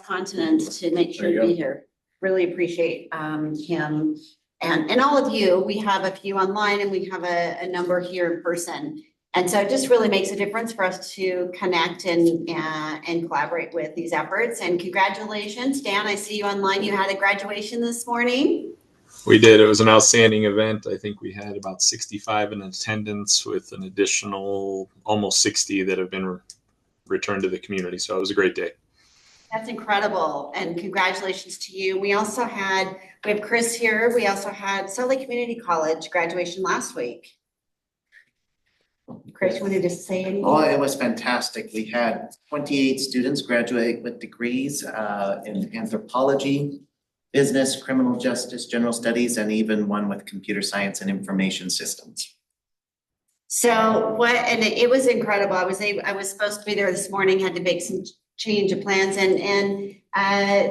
continent to make sure to be here. Really appreciate him and all of you. We have a few online and we have a number here in person. And so it just really makes a difference for us to connect and collaborate with these efforts. And congratulations, Dan, I see you online. You had a graduation this morning. We did. It was an outstanding event. I think we had about 65 in attendance with an additional almost 60 that have been returned to the community. So it was a great day. That's incredible. And congratulations to you. We have Chris here. We also had Salt Lake Community College graduation last week. Chris, you wanted to say anything? Oh, it was fantastic. We had 28 students graduate with degrees in anthropology, business, criminal justice, general studies, and even one with computer science and information systems. So it was incredible. I was supposed to be there this morning, had to make some change of plans, and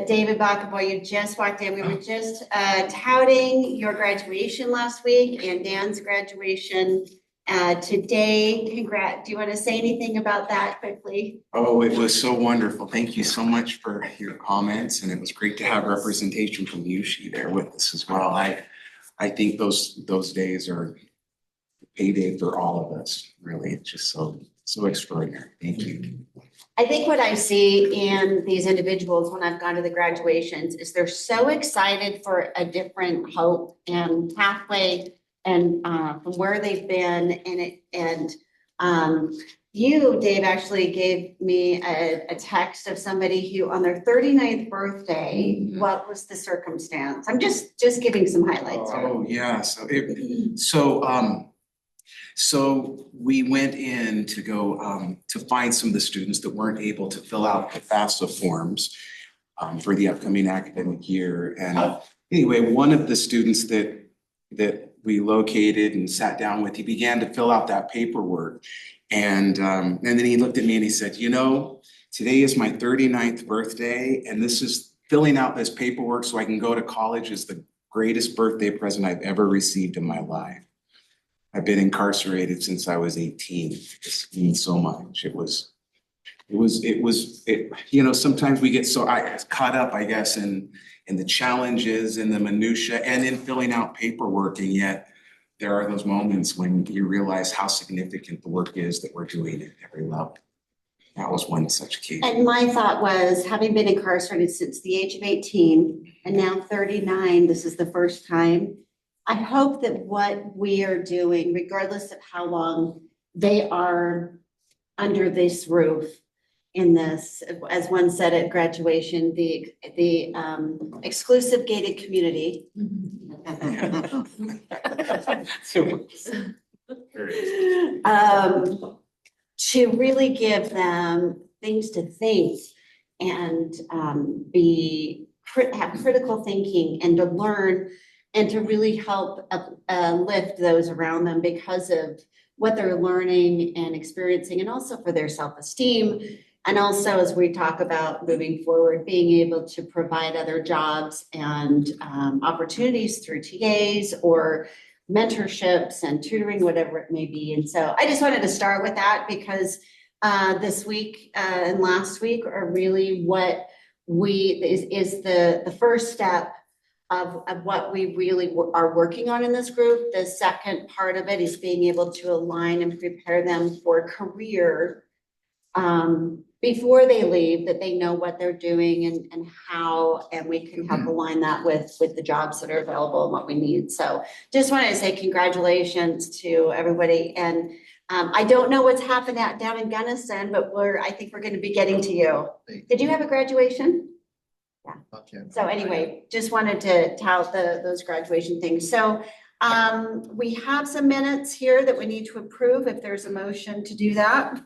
David Backaboy, you just walked in. We were just touting your graduation last week and Dan's graduation today. Congrats. Do you want to say anything about that quickly? Oh, it was so wonderful. Thank you so much for your comments, and it was great to have representation from USHE there with us as well. I think those days are payday for all of us. Really, it's just so extraordinary. Thank you. I think what I see in these individuals when I've gone to the graduations is they're so excited for a different hope and pathway and from where they've been you, Dave, actually gave me a text of somebody who on their 39th birthday, what was the circumstance? I'm just giving some highlights. Oh yeah, so we went in to go to find some of the students that weren't able to fill out the FAFSA forms for the upcoming academic year. And anyway, one of the students that we located and sat down with, he began to fill out that paperwork. And then he looked at me and he said, you know, today is my 39th birthday, and this is filling out this paperwork so I can go to college is the greatest birthday present I've ever received in my life. I've been incarcerated since I was 18. It means so much. It was, you know, sometimes we get so caught up, I guess, in the challenges and the minutia and in filling out paperwork. And yet there are those moments when you realize how significant the work is that we're doing at every level. That was one such case. And my thought was, having been incarcerated since the age of 18 and now 39, this is the first time. I hope that what we are doing, regardless of how long they are under this roof, in this, as one said at graduation, the exclusive gated community. To really give them things to think and have critical thinking and to learn and to really help lift those around them because of what they're learning and experiencing, and also for their self-esteem. And also, as we talk about moving forward, being able to provide other jobs and opportunities through TAs or mentorships and tutoring, whatever it may be. And so I just wanted to start with that because this week and last week are really what is the first step of what we really are working on in this group. The second part of it is being able to align and prepare them for a career before they leave, that they know what they're doing and how, and we can help align that with the jobs that are available and what we need. So just wanted to say congratulations to everybody. And I don't know what's happened down in Gunnison, but I think we're going to be getting to you. Did you have a graduation? Yeah. So anyway, just wanted to tout those graduation things. So we have some minutes here that we need to approve if there's a motion to do that.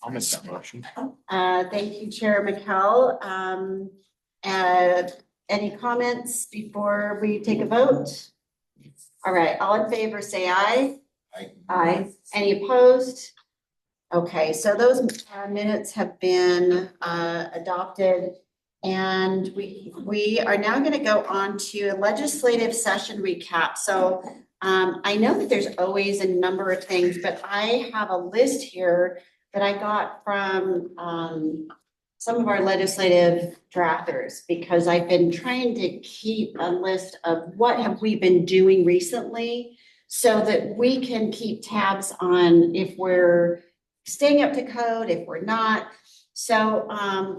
I'll make that motion. Thank you, Chair McKell. Any comments before we take a vote? All right, all in favor, say aye. Aye. Aye. Any opposed? Okay, so those minutes have been adopted. And we are now going to go on to a legislative session recap. So I know that there's always a number of things, but I have a list here that I got from some of our legislative drafters, because I've been trying to keep a list of what have we been doing recently so that we can keep tabs on if we're staying up to code, if we're not. So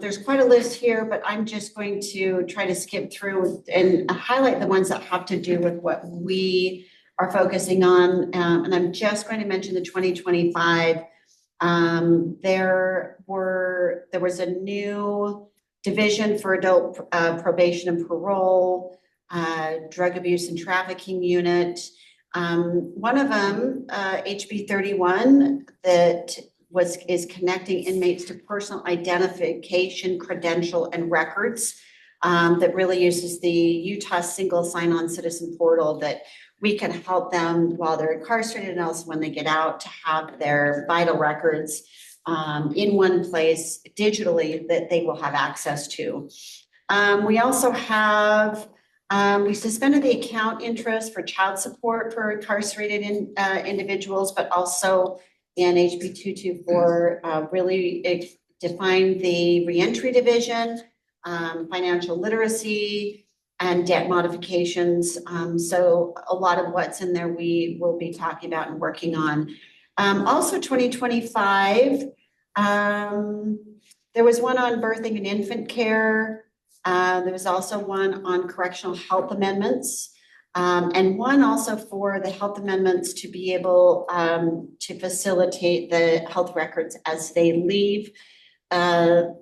there's quite a list here, but I'm just going to try to skip through and highlight the ones that have to do with what we are focusing on. And I'm just going to mention the 2025. There was a new division for adult probation and parole, drug abuse and trafficking unit. One of them, HB 31, that is connecting inmates to personal identification, credential, and records, that really uses the Utah single sign-on citizen portal that we can help them while they're incarcerated and also when they get out to have their vital records in one place digitally that they will have access to. We also have, we suspended the account interest for child support for incarcerated individuals, but also in HB 224 really defined the reentry division, financial literacy, and debt modifications. So a lot of what's in there we will be talking about and working on. Also 2025, there was one on birthing and infant care. There was also one on correctional health amendments. And one also for the health amendments to be able to facilitate the health records as they leave are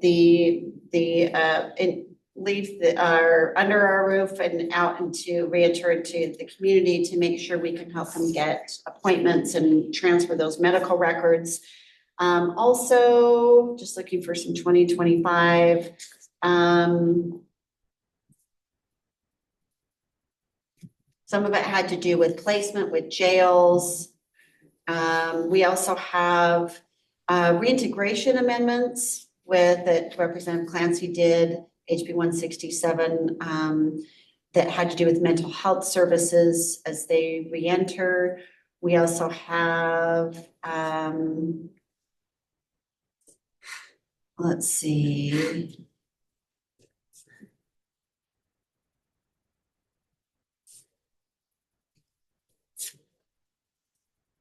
under our roof and out into reenter into the community to make sure we can help them get appointments and transfer those medical records. Also, just looking for some 2025. Some of it had to do with placement with jails. We also have reintegration amendments that Representative Clancy did, HB 167, that had to do with mental health services as they reenter. We also have, let's see.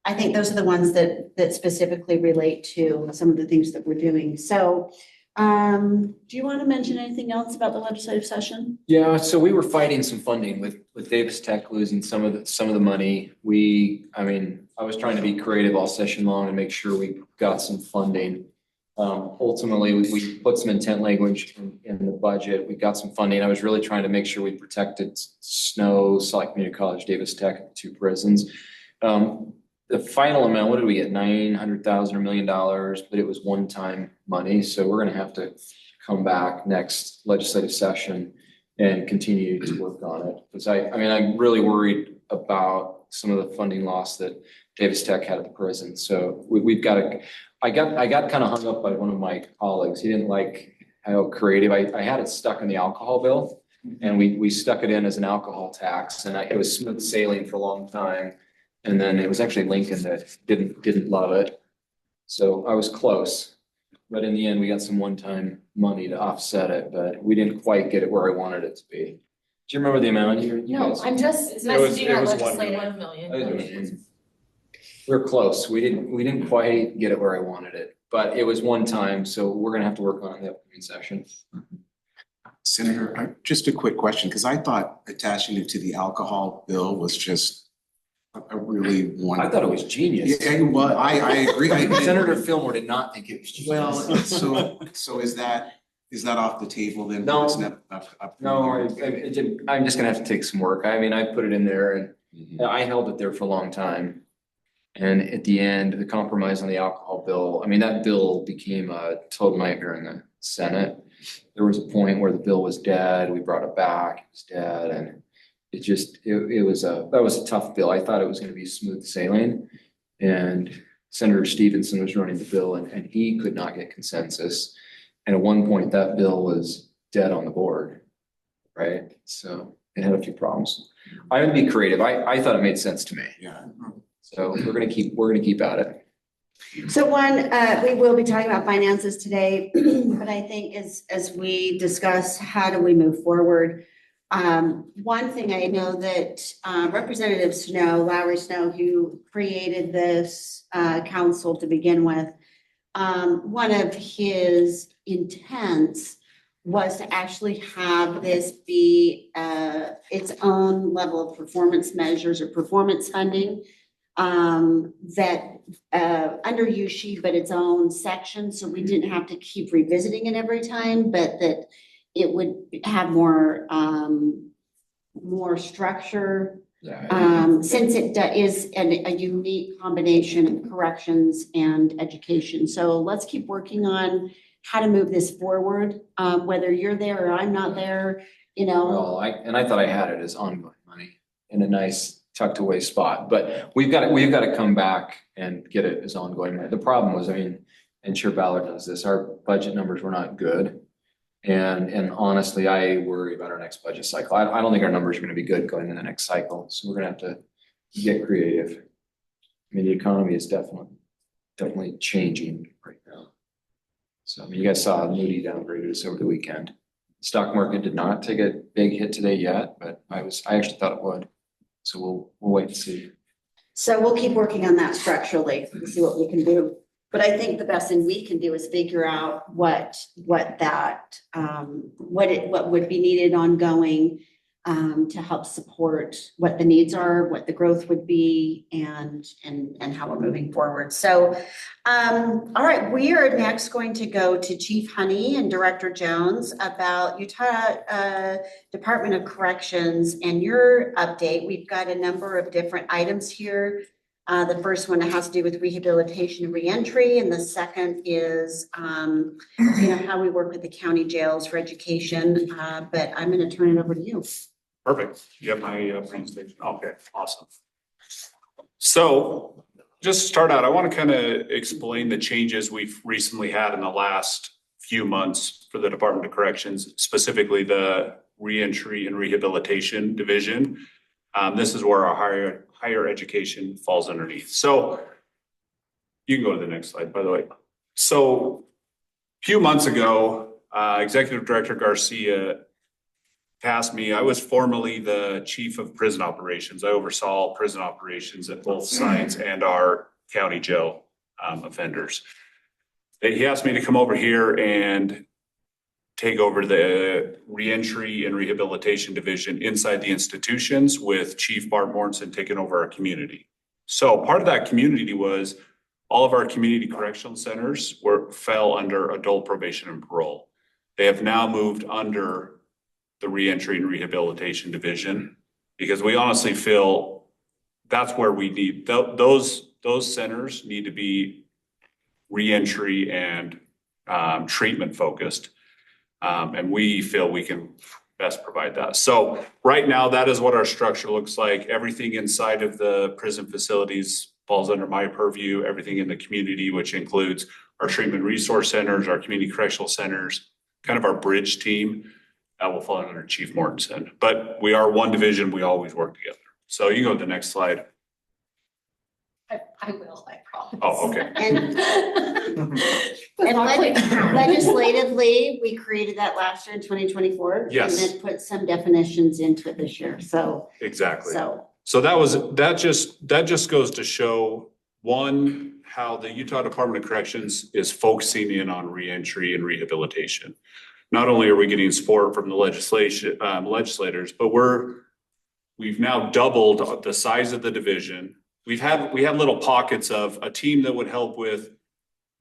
I think those are the ones that specifically relate to some of the things that we're doing. So do you want to mention anything else about the legislative session? Yeah, so we were fighting some funding with Davis Tech losing some of the money. I was trying to be creative all session long and make sure we got some funding. Ultimately, we put some intent language in the budget. We got some funding. I was really trying to make sure we protected Snow, Salt Lake Community College, Davis Tech, 2 prisons. The final amount, what did we get? 900,000 or $1 million, but it was one-time money. So we're going to have to come back next legislative session and continue to work on it. Because I'm really worried about some of the funding loss that Davis Tech had at the prison. So we've got to, I got kind of hung up by one of my colleagues. He didn't like how creative, I had it stuck in the alcohol bill, and we stuck it in as an alcohol tax, and it was smooth sailing for a long time. And then it was actually Lincoln that didn't love it. So I was close, but in the end, we got some one-time money to offset it, but we didn't quite get it where I wanted it to be. Do you remember the amount? You No, guys? I'm just was- messaging it our was 1 legislative. million. 1 million. We were close. We didn't quite get it where I wanted it, but it was one time. So we're gonna have to work on it in the upcoming session. Senator, just a quick question, because I thought attaching it to the alcohol bill was just a really I wonderful. thought it was genius. Yeah, well, I agree. Senator Fillmore did not think it was genius. Well, so is that off the table then? No. It's not up. No, I'm just gonna have to take some work. I put it in there and I held it there for a long time. And at the end, the compromise on the alcohol bill, that bill became a total nightmare in the Senate. There was a point where the bill was dead. We brought it back, it was dead, and that was a tough bill. I thought it was gonna be smooth sailing. And Senator Stevenson was running the bill and he could not get consensus. And at one point, that bill was dead on the board, right? So it had a few problems. I'm gonna be creative. I thought it made sense to me. Yeah. So we're gonna keep at it. So we will be talking about finances today, but I think as we discuss, how do we move forward? One thing I know that Representative Lowry Snow, who created this council to begin with, one of his intents was to actually have this be its own level of performance measures or performance funding that under USHE, but its own section, so we didn't have to keep revisiting it every time, but that it would have more structure. Since it is a unique combination of corrections and education. So let's keep working on how to move this forward, whether you're there or I'm not there, Well, I thought I had it as ongoing money in a nice tucked away spot, but we've got to come back and get it as ongoing money. The problem was, and Chair Ballard knows this, our budget numbers were not good. And honestly, I worry about our next budget cycle. I don't think our numbers are going to be good going into the next cycle. So we're going to have to get creative. The economy is definitely changing right now. So you guys saw Moody downgraded us over the weekend. Stock market did not take a big hit today yet, but I actually thought it would. So we'll wait and see. So we'll keep working on that structurally and see what we can do. But I think the best thing we can do is figure out what would be needed ongoing to help support what the needs are, what the growth would be, and how we're moving forward. So, all right, we are next going to go to Chief Honey and Director Jones about Utah Department of Corrections and your update. We've got a number of different items here. The first one has to do with rehabilitation and reentry, and the second is, how we work with the county jails for education. But I'm going to turn it over to you. Perfect. You have my presentation. Okay, awesome. So just to start out, I want to kind of explain the changes we've recently had in the last few months for the Department of Corrections, specifically the reentry and rehabilitation division. This is where our higher education falls underneath. So you can go to the next slide, by the way. So a few months ago, Executive Director Garcia tasked me. I was formerly the chief of prison operations. I oversaw prison operations at both sites and our county jail offenders. He asked me to come over here and take over the reentry and rehabilitation division inside the institutions, with Chief Bart Morrison taking over our community. So part of that community was all of our community correctional centers fell under adult probation and parole. They have now moved under the reentry and rehabilitation division, because we honestly feel that's where we need those centers need to be reentry and treatment focused. And we feel we can best provide that. So right now, that is what our structure looks like. Everything inside of the prison facilities falls under my purview. Everything in the community, which includes our treatment resource centers, our community correctional centers, kind of our bridge team, will fall under Chief Mortensen. But we are one division. We always work together. So you go to the next slide. I will, I promise. Oh, okay. And legislatively, we created that last year in 2024. Yes. And then put some definitions into it this year. So Exactly. So that just goes to show, one, how the Utah Department of Corrections is focusing in on reentry and rehabilitation. Not only are we getting support from the legislators, but we've now doubled the size of the division. We had little pockets of a team that would help with,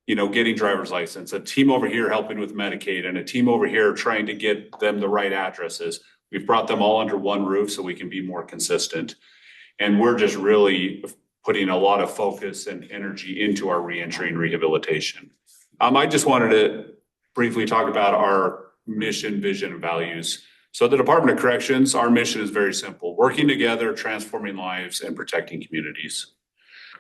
getting driver's license, a team over here helping with Medicaid, and a team over here trying to get them the right addresses. We've brought them all under one roof so we can be more consistent. And we're just really putting a lot of focus and energy into our reentry and rehabilitation. I just wanted to briefly talk about our mission, vision, and values. So the Department of Corrections, our mission is very simple: working together, transforming lives, and protecting communities.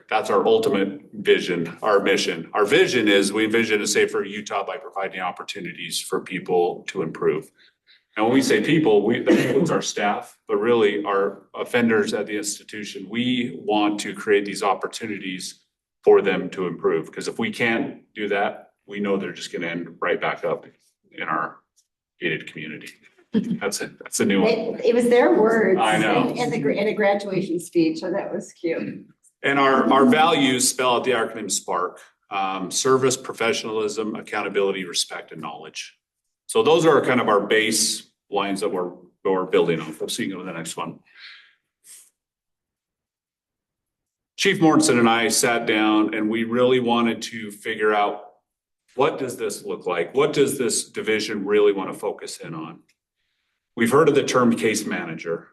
That's our ultimate vision, our mission. Our vision is we envision a safer Utah by providing opportunities for people to improve. And when we say people, that includes our staff, but really our offenders at the institution. We want to create these opportunities for them to improve. Because if we can't do that, we know they're just going to end right back up in our gated community. That's it. That's a new one. It was their words. I know. In a graduation speech, so that was cute. And our values spell out the acronym SPARK: service, professionalism, accountability, respect, and knowledge. So those are kind of our base lines that we're building on. So you can go to the next one. Chief Mortensen and I sat down and we really wanted to figure out, what does this look like? What does this division really want to focus in on? We've heard of the term case manager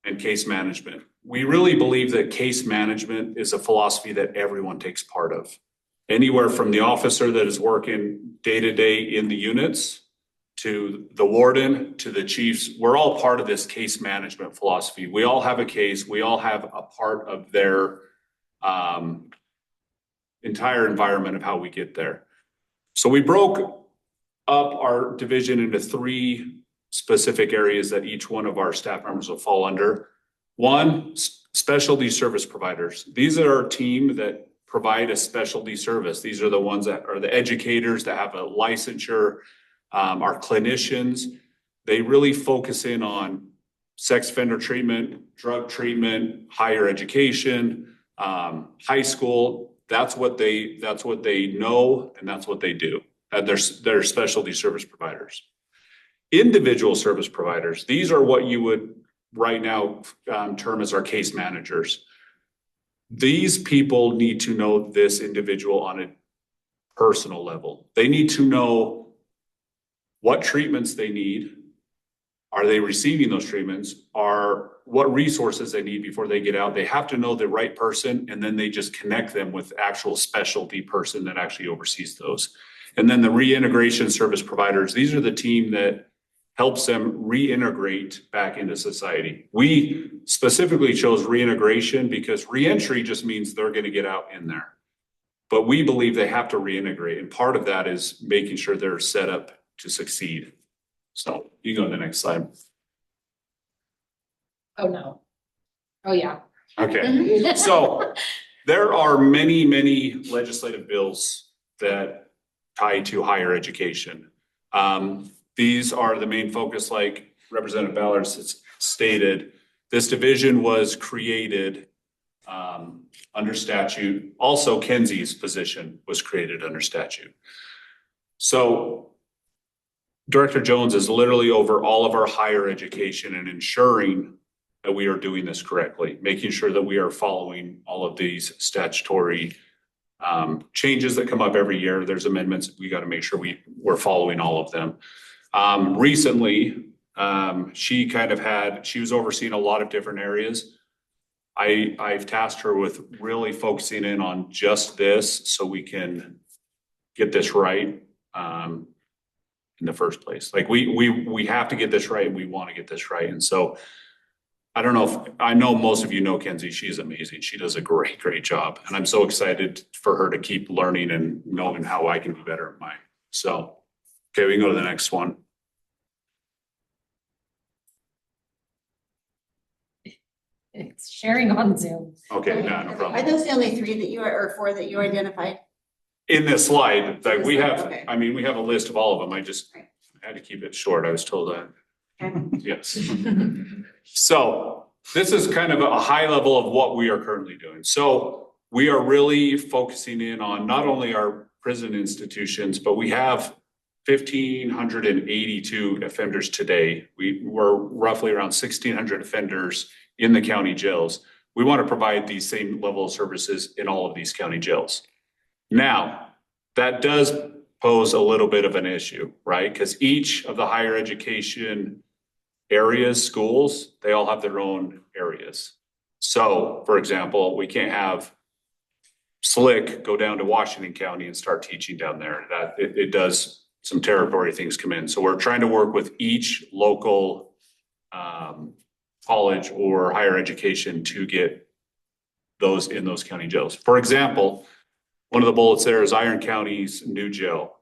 and case management. We really believe that case management is a philosophy that everyone takes part of. Anywhere from the officer that is working day to day in the units, to the warden, to the chiefs, we're all part of this case management philosophy. We all have a case, we all have a part of their entire environment of how we get there. So we broke up our division into 3 specific areas that each one of our staff members will fall under. One, specialty service providers. These are our team that provide a specialty service. These are the ones that are the educators that have a licensure, our clinicians. They really focus in on sex offender treatment, drug treatment, higher education, high school. That's what they know, and that's what they do. They're specialty service providers. Individual service providers, these are what you would right now term as our case managers. These people need to know this individual on a personal level. They need to know what treatments they need. Are they receiving those treatments? What resources they need before they get out? They have to know the right person, and then they just connect them with actual specialty person that actually oversees those. And then the reintegration service providers, these are the team that helps them reintegrate back into society. We specifically chose reintegration because reentry just means they're going to get out in there. But we believe they have to reintegrate. And part of that is making sure they're set up to succeed. So you go to the next slide. Oh, no. Oh, yeah. Okay. So there are many, many legislative bills that tie to higher education. These are the main focus, like Representative Ballard has stated. This division was created under statute. Also, Kenzie's position was created under statute. So Director Jones is literally over all of our higher education and ensuring that we are doing this correctly, making sure that we are following all of these statutory changes that come up every year. There's amendments. We got to make sure we're following all of them. Recently, she was overseeing a lot of different areas. I've tasked her with really focusing in on just this so we can get this right in the first place. Like we have to get this right, and we want to get this right. And so I know most of you know Kenzie. She's amazing. She does a great job. And I'm so excited for her to keep learning and knowing how I can be better at mine. So, okay, we can go to the next one. It's sharing on Zoom. Okay, no problem. Are those the only 3 that you or 4 that you identified? In this slide, like we have, Okay. I mean, we have a list of all of them. I just had to keep it short. I was told that. Okay. Yes. So this is kind of a high level of what we are currently doing. So we are really focusing in on not only our prison institutions, but we have 1,582 offenders today. We're roughly around 1,600 offenders in the county jails. We want to provide these same level of services in all of these county jails. Now, that does pose a little bit of an issue, right? Because each of the higher education areas, schools, they all have their own areas. So, for example, we can't have Slick go down to Washington County and start teaching down there. That it does some territory things come in. So we're trying to work with each local college or higher education to get those in those county jails. For example, one of the bullets there is Iron County's new jail.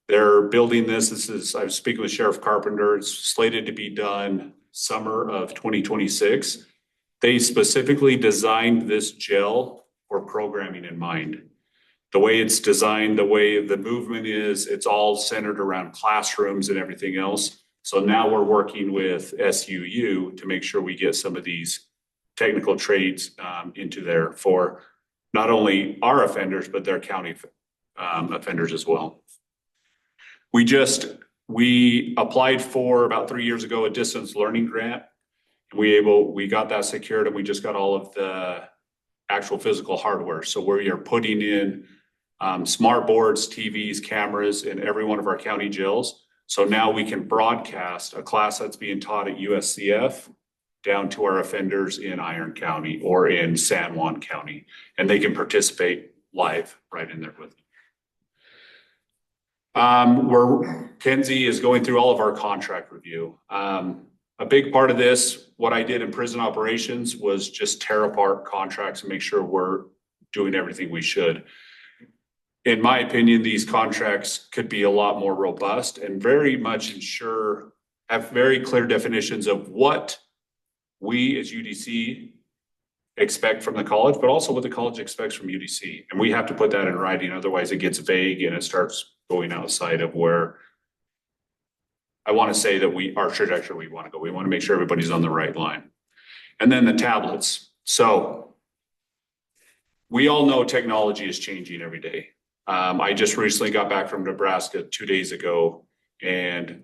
They're building this. I was speaking with Sheriff Carpenter. It's slated to be done summer of 2026. They specifically designed this jail or programming in mind. The way it's designed, the way the movement is, it's all centered around classrooms and everything else. So now we're working with SUU to make sure we get some of these technical trades into there for not only our offenders, but their county offenders as well. We applied for about 3 years ago a distance learning grant. We got that secured, and we just got all of the actual physical hardware. So we are putting in smart boards, TVs, cameras in every one of our county jails. So now we can broadcast a class that's being taught at USCF down to our offenders in Iron County or in San Juan County, and they can participate live right in there with them. Kenzie is going through all of our contract review. A big part of this, what I did in prison operations, was just tear apart contracts and make sure we're doing everything we should. In my opinion, these contracts could be a lot more robust and very much have very clear definitions of what we as UDC expect from the college, but also what the college expects from UDC. And we have to put that in writing, otherwise it gets vague and it starts going outside of where I want to say that our trajectory we want to go. We want to make sure everybody's on the right line. And then the tablets. So we all know technology is changing every day. I just recently got back from Nebraska 2 days ago, and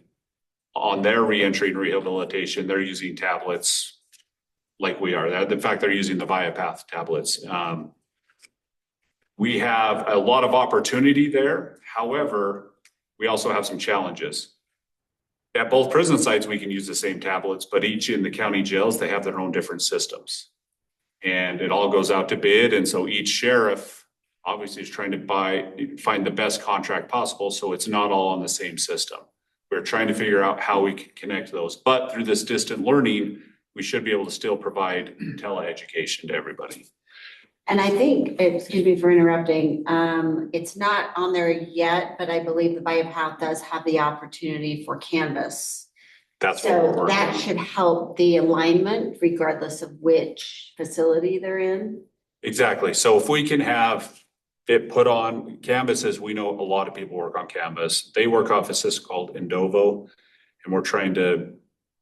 on their reentry and rehabilitation, they're using tablets like we are. In fact, they're using the ViaPath tablets. We have a lot of opportunity there. However, we also have some challenges. At both prison sites, we can use the same tablets, but each in the county jails, they have their own different systems. And it all goes out to bid. And so each sheriff obviously is trying to find the best contract possible, so it's not all on the same system. We're trying to figure out how we can connect those. But through this distant learning, we should be able to still provide teleeducation to everybody. And I think, excuse me for interrupting, it's not on there yet, but I believe the ViaPath does have the opportunity for Canvas. That's what we're So working that on. should help the alignment regardless of which facility they're in. Exactly. So if we can have it put on Canvas, as we know a lot of people work on Canvas, they work off a system called Indovo, and we're trying to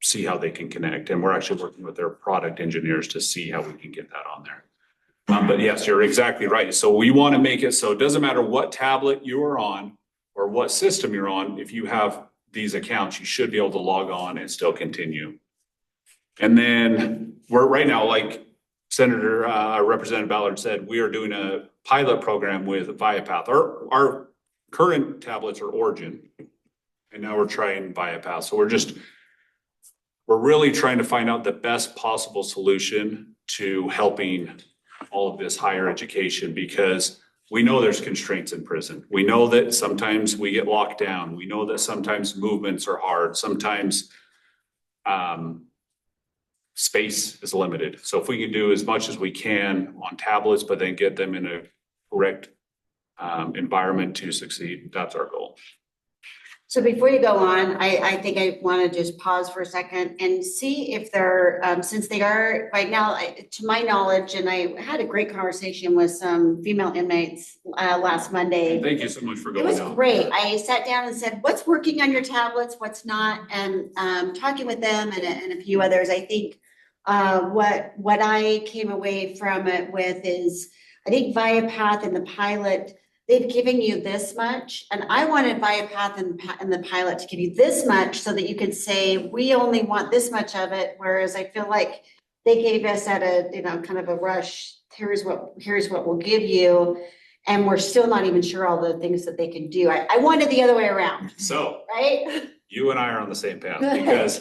see how they can connect. And we're actually working with their product engineers to see how we can get that on there. But yes, you're exactly right. So we want to make it so it doesn't matter what tablet you are on or what system you're on. If you have these accounts, you should be able to log on and still continue. And then we're right now, like Senator Representative Ballard said, we are doing a pilot program with ViaPath. Our current tablets are Origin, and now we're trying ViaPath. So we're really trying to find out the best possible solution to helping all of this higher education, because we know there's constraints in prison. We know that sometimes we get locked down. We know that sometimes movements are hard. Sometimes space is limited. So if we can do as much as we can on tablets, but then get them in a correct environment to succeed, that's our goal. So before you go on, I think I want to just pause for a second and see if they're, since they are right now, to my knowledge, and I had a great conversation with some female inmates last Monday. Thank you so much for It going was out. great. I sat down and said, what's working on your tablets, what's not? And talking with them and a few others, I think what I came away from it with is, I think ViaPath and the pilot, they've given you this much, and I wanted ViaPath and the pilot to give you this much so that you could say, we only want this much of it, whereas I feel like they gave us at a, kind of a rush, here's what we'll give you, and we're still not even sure all the things that they can do. I wanted the other way around, So right? you and I are on the same path, because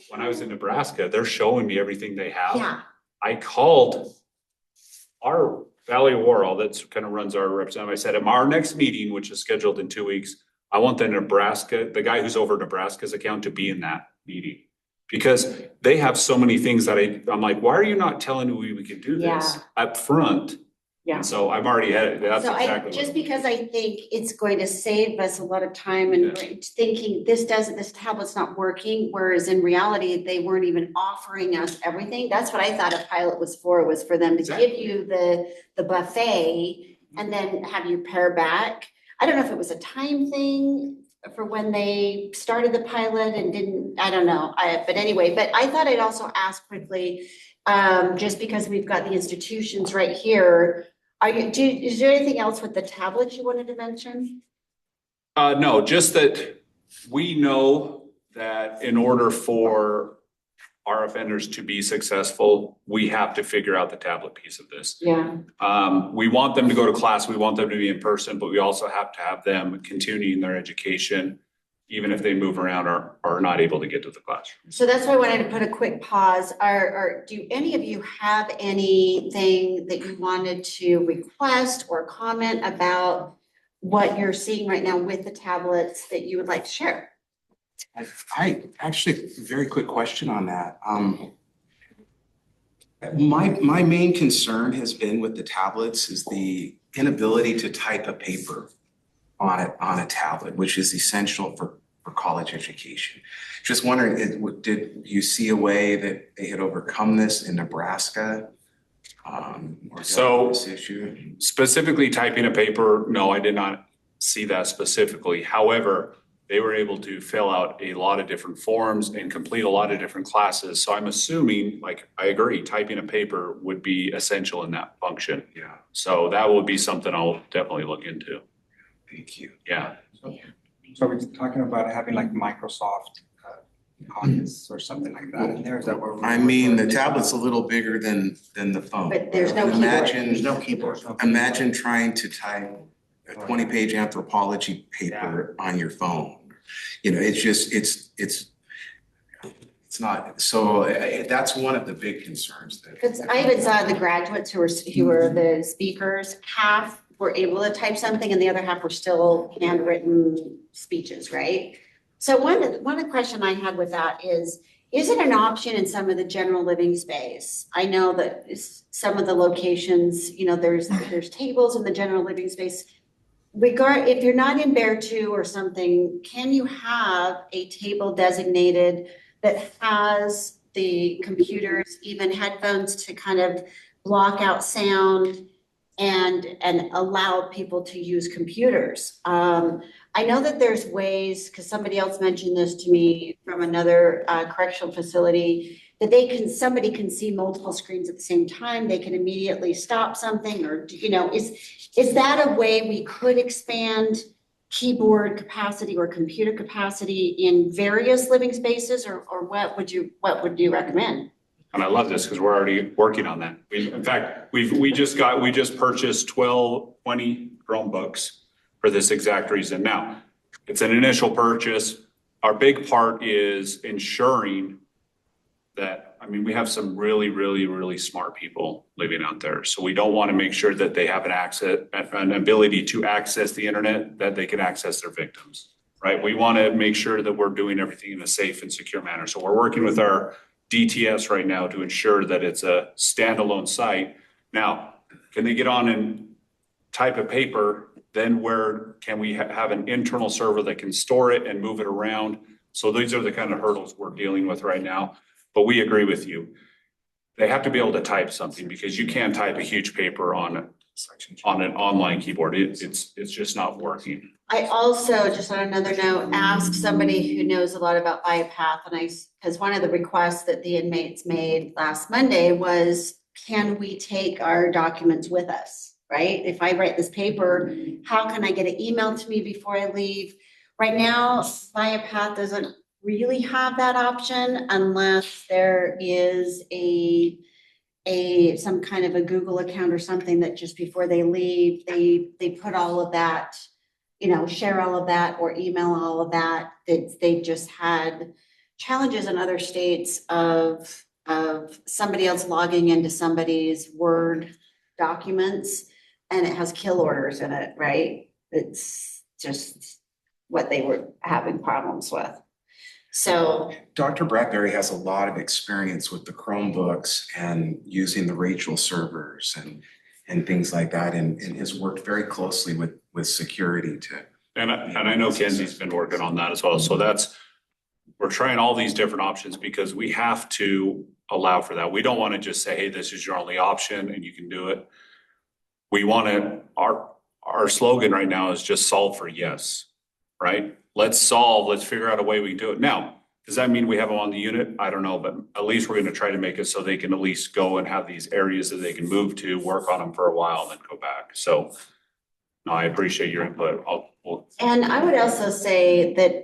when I was in Nebraska, they're showing me everything they have. Yeah, I called our Valley Warhol, that's kind of runs our representative. I said, at our next meeting, which is scheduled in 2 weeks, I want the guy who's over Nebraska's account to be in that meeting. Because they have so many things that I'm like, why are you not telling me we can do this up front? Yeah. And so I've already had it, that's So exactly. just what- because I think it's going to save us a lot of time and thinking this tablet's not working, whereas in reality, they weren't even offering us everything. That's what I thought a pilot was for them to give you the buffet and then have you pare back. I don't know if it was a time thing for when they started the pilot and didn't, I don't know. But anyway, but I thought I'd also ask quickly, just because we've got the institutions right here, is there anything else with the tablets you wanted to mention? No, just that we know that in order for our offenders to be successful, we have to figure out the tablet piece of this. Yeah. We want them to go to class, we want them to be in person, but we also have to have them continuing their education, even if they move around or are not able to get to the classroom. So that's why I wanted to put a quick pause. Do any of you have anything that you wanted to request or comment about what you're seeing right now with the tablets that you would like to share? I actually, very quick question on that. My main concern has been with the tablets is the inability to type a paper on a tablet, which is essential for college education. Just wondering, did you see a way that they had overcome this in Nebraska? Or So- this issue? Specifically typing a paper, no, I did not see that specifically. However, they were able to fill out a lot of different forms and complete a lot of different classes. So I'm assuming, like, I agree, typing a paper would be essential in that function. Yeah, So that would be something I'll definitely look into. thank you. Yeah. So we're talking about having like Microsoft Office or something like that in there, is that what? we're- I mean, the tablet's a little bigger than the phone. But there's no keyboard. There's no keyboard. Imagine trying to type a 20-page anthropology paper on your phone. You know, it's just, it's not, so that's one of the big concerns that. Because I even saw the graduates who were the speakers, half were able to type something and the other half were still handwritten speeches, right? So one question I had with that is it an option in some of the general living space? I know that some of the locations, you know, there's tables in the general living space. If you're not in Bear 2 or something, can you have a table designated that has the computers, even headphones to kind of block out sound and allow people to use computers? I know that there's ways, because somebody else mentioned this to me from another correctional facility, that somebody can see multiple screens at the same time. They can immediately stop something, or, you know, is that a way we could expand keyboard capacity or computer capacity in various living spaces, or what would you recommend? And I love this because we're already working on that. In fact, we just purchased 20 Chromebooks for this exact reason. Now, it's an initial purchase. Our big part is ensuring that, I mean, we have some really, really, really smart people living out there. So we don't want to make sure that they have an ability to access the internet, that they can access their victims, right? We want to make sure that we're doing everything in a safe and secure manner. So we're working with our DTS right now to ensure that it's a standalone site. Now, can they get on and type a paper? Then where can we have an internal server that can store it and move it around? So these are the kind of hurdles we're dealing with right now. But we agree with you. They have to be able to type something, because you can't type a huge paper on an online keyboard. It's just not working. I also, just on another note, asked somebody who knows a lot about BioPath, because one of the requests that the inmates made last Monday was, can we take our documents with us, right? If I write this paper, how can I get it emailed to me before I leave? Right now, BioPath doesn't really have that option unless there is some kind of a Google account or something that just before they leave, they put all of that, you know, share all of that or email all of that. They just had challenges in other states of somebody else logging into somebody's Word documents and it has kill orders in it, right? It's just what they were having problems with. So Dr. Bradbury has a lot of experience with the Chromebooks and using the Rachel servers. and things like that, and has worked very closely with security to. And I know Kenzie's been working on that as well. So we're trying all these different options because we have to allow for that. We don't want to just say, hey, this is your only option and you can do it. We want to, our slogan right now is just solve for yes, right? Let's figure out a way we can do it. Now, does that mean we have them on the unit? I don't know, but at least we're going to try to make it so they can at least go and have these areas that they can move to, work on them for a while and then go back. So no, I appreciate your input. And I would also say that,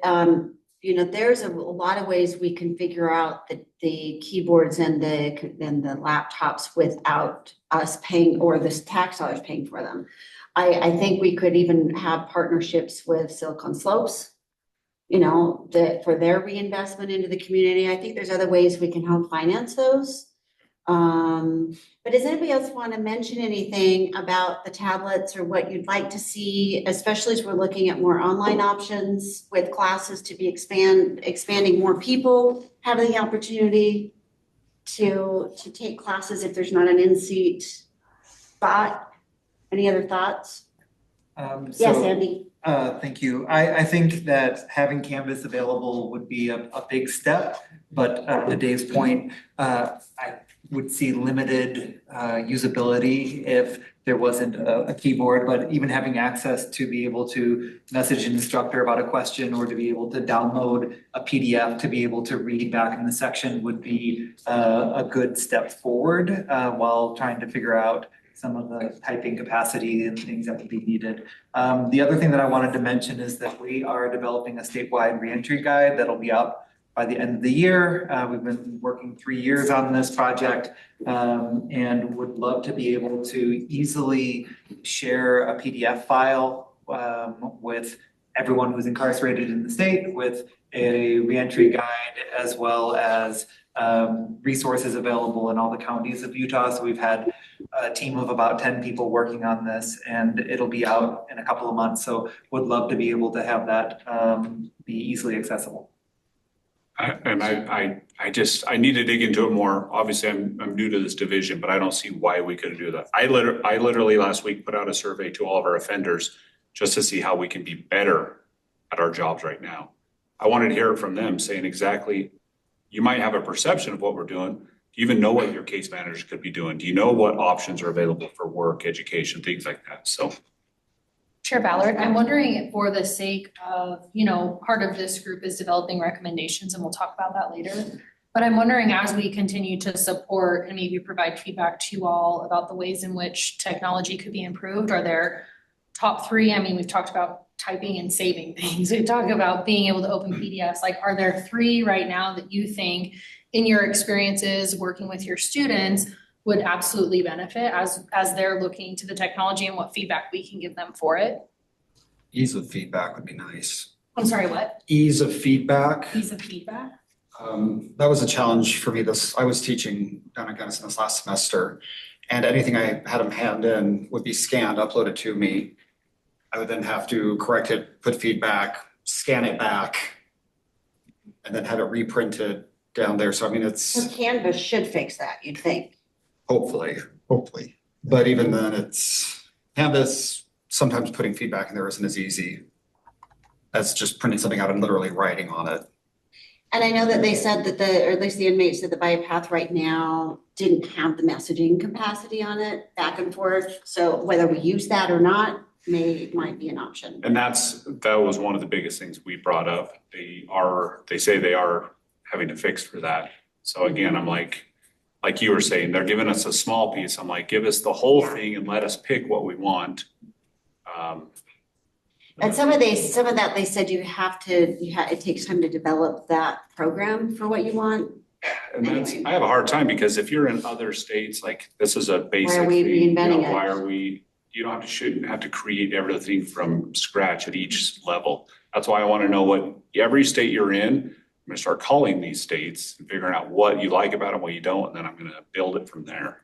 there's a lot of ways we can figure out the keyboards and the laptops without us paying, or the tax dollars paying for them. I think we could even have partnerships with Silicon Slopes, for their reinvestment into the community. I think there's other ways we can help finance those. But does anybody else want to mention anything about the tablets or what you'd like to see, especially as we're looking at more online options with classes to be expanding more people having the opportunity to take classes if there's not an in-seat spot? Any other thoughts? Yes, Andy. Thank you. I think that having Canvas available would be a big step, but to Dave's point, I would see limited usability if there wasn't a keyboard, but even having access to be able to message an instructor about a question or to be able to download a PDF to be able to read back in the section would be a good step forward while trying to figure out some of the typing capacity and things that would be needed. The other thing that I wanted to mention is that we are developing a statewide reentry guide that'll be out by the end of the year. We've been working 3 years on this project and would love to be able to easily share a PDF file with everyone who's incarcerated in the state with a reentry guide, as well as resources available in all the counties of Utah. So we've had a team of about 10 people working on this, and it'll be out in a couple of months. So would love to be able to have that be easily accessible. I need to dig into it more. Obviously, I'm new to this division, but I don't see why we couldn't do that. I literally last week put out a survey to all of our offenders just to see how we can be better at our jobs right now. I wanted to hear it from them saying exactly, you might have a perception of what we're doing. Do you even know what your case managers could be doing? Do you know what options are available for work, education, things like that? So. Chair Ballard, I'm wondering, for the sake of, part of this group is developing recommendations, and we'll talk about that later. But I'm wondering, as we continue to support and maybe provide feedback to you all about the ways in which technology could be improved, are there top 3? I mean, we've talked about typing and saving things. We talk about being able to open PDFs. Like, are there 3 right now that you think, in your experiences working with your students, would absolutely benefit as they're looking to the technology, and what feedback we can give them for it? Ease of feedback would be nice. I'm sorry, what? Ease of feedback. Ease of feedback? That was a challenge for me. I was teaching down at Gunnison this last semester, and anything I had them hand in would be scanned, uploaded to me. I would then have to correct it, put feedback, scan it back, and then have it reprinted down there. So I mean, So Canvas should fix that, you'd think. hopefully. But even then, it's Canvas, sometimes putting feedback in there isn't as easy as just printing something out and literally writing on it. And I know that they said that or at least the inmates said the BioPath right now didn't have the messaging capacity on it back and forth. So whether we use that or not might be an option. And that was one of the biggest things we brought up. They say they are having to fix for that. So again, I'm like you were saying, they're giving us a small piece. I'm like, give us the whole thing and let us pick what we want. And some of that, they said it takes time to develop that program for what you want. And I have a hard time, because if you're in other states, like this is a basic Why are we thing, reinventing it? why are we, shouldn't have to create everything from scratch at each level. That's why I want to know what every state you're in. I'm going to start calling these states and figuring out what you like about them, what you don't, and then I'm going to build it from there.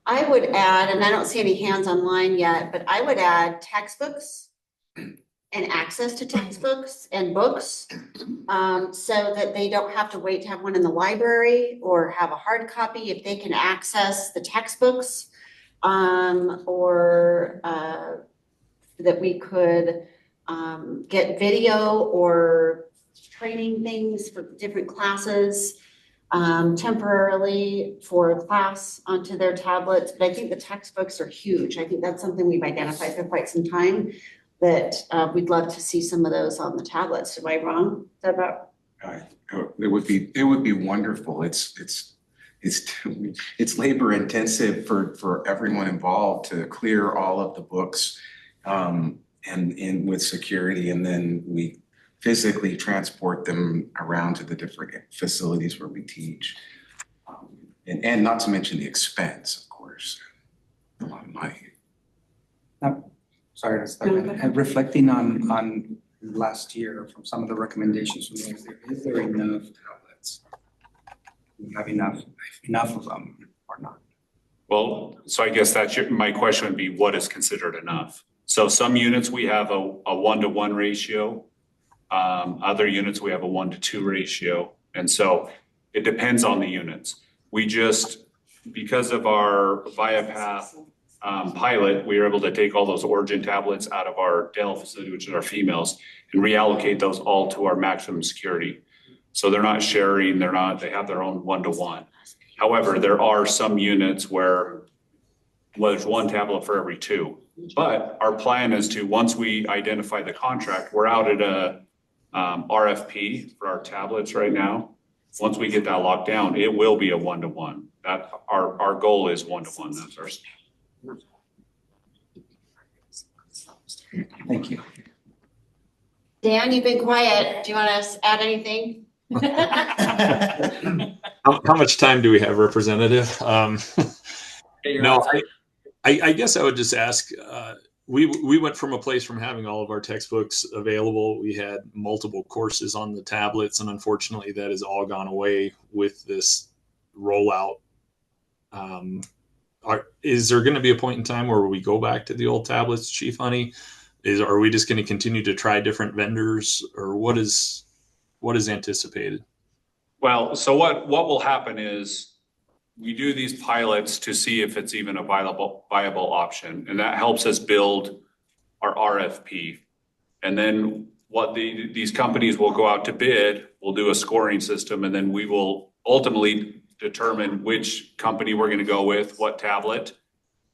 I would add, and I don't see any hands online yet, but I would add textbooks and access to textbooks and books, so that they don't have to wait to have one in the library or have a hard copy. If they can access the textbooks, or that we could get video or training things for different classes temporarily for a class onto their tablets. But I think the textbooks are huge. I think that's something we've identified for quite some time, that we'd love to see some of those on the tablets. Am I wrong? Is that about? It would be wonderful. It's labor intensive for everyone involved to clear all of the books and with security, and then we physically transport them around to the different facilities where we teach. And not to mention the expense, of course, a lot of money. Sorry to step in. And reflecting on last year from some of the recommendations from is there enough tablets? Do we have enough of them or not? Well, so I guess my question would be, what is considered enough? So some units we have a 1-to-1 ratio. Other units we have a 1-to-2 ratio. And so it depends on the units. We just, because of our ViaPath pilot, we were able to take all those Origin tablets out of our Dell facility, which is our females, and reallocate those all to our maximum security. So they're not sharing, they have their own 1-to-1. However, there are some units where there's one tablet for every two. But our plan is to, once we identify the contract, we're out at a RFP for our tablets right now. Once we get that locked down, it will be a 1-to-1. That our goal is 1-to-1. That's our. Thank you. Dan, you've been quiet. Do you want to add anything? How much time do we have, Representative? No, I guess I would just ask, we went from a place from having all of our textbooks available. We had multiple courses on the tablets, and unfortunately that has all gone away with this rollout. Is there going to be a point in time where we go back to the old tablets, Chief Honey? Are we just going to continue to try different vendors, or what is anticipated? Well, so what will happen is we do these pilots to see if it's even a viable option, and that helps us build our RFP. And then these companies will go out to bid, we'll do a scoring system, and then we will ultimately determine which company we're going to go with, what tablet,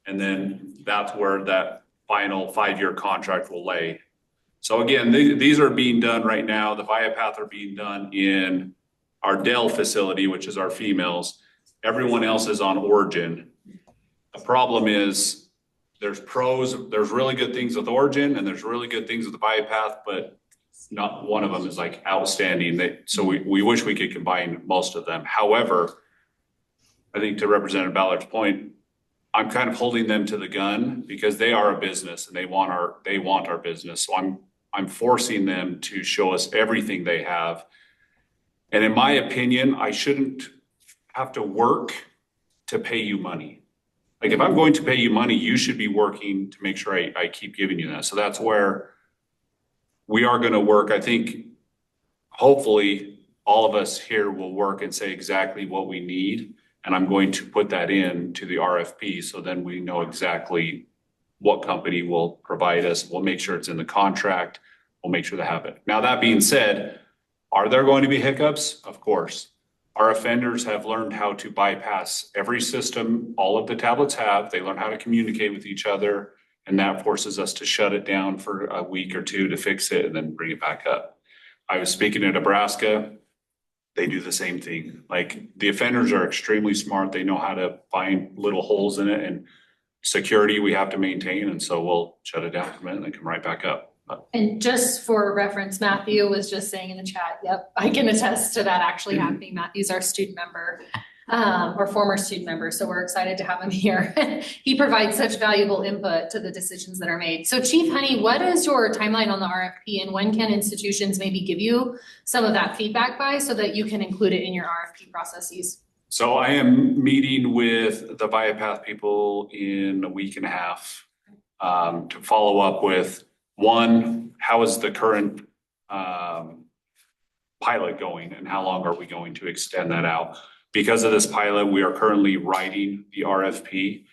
and then that's where that final 5-year contract will lay. So again, these are being done right now. The ViaPath are being done in our Dell facility, which is our females. Everyone else is on Origin. The problem is there's really good things with Origin, and there's really good things with the ViaPath, but not one of them is like outstanding. So we wish we could combine most of them. However, I think to Representative Ballard's point, I'm kind of holding them to the gun because they are a business and they want our business. So I'm forcing them to show us everything they have. And in my opinion, I shouldn't have to work to pay you money. Like if I'm going to pay you money, you should be working to make sure I keep giving you that. So that's where we are going to work. I think hopefully all of us here will work and say exactly what we need. And I'm going to put that in to the RFP. So then we know exactly what company will provide us. We'll make sure it's in the contract. We'll make sure they have it. Now, that being said, are there going to be hiccups? Of course. Our offenders have learned how to bypass every system all of the tablets have. They learn how to communicate with each other, and that forces us to shut it down for a week or two to fix it and then bring it back up. I was speaking in Nebraska. They do the same thing. Like the offenders are extremely smart. They know how to find little holes in it, and security we have to maintain. And so we'll shut it down for a minute and then come right back up. And just for reference, Matthew was just saying in the chat, yep, I can attest to that actually happening. Matthew's our student member, or former student member. So we're excited to have him here. He provides such valuable input to the decisions that are made. So Chief Honey, what is your timeline on the RFP, and when can institutions maybe give you some of that feedback by so that you can include it in your RFP processes? So I am meeting with the ViaPath people in a week and a half to follow up with, one, how is the current pilot going and how long are we going to extend that out? Because of this pilot, we are currently writing the RFP.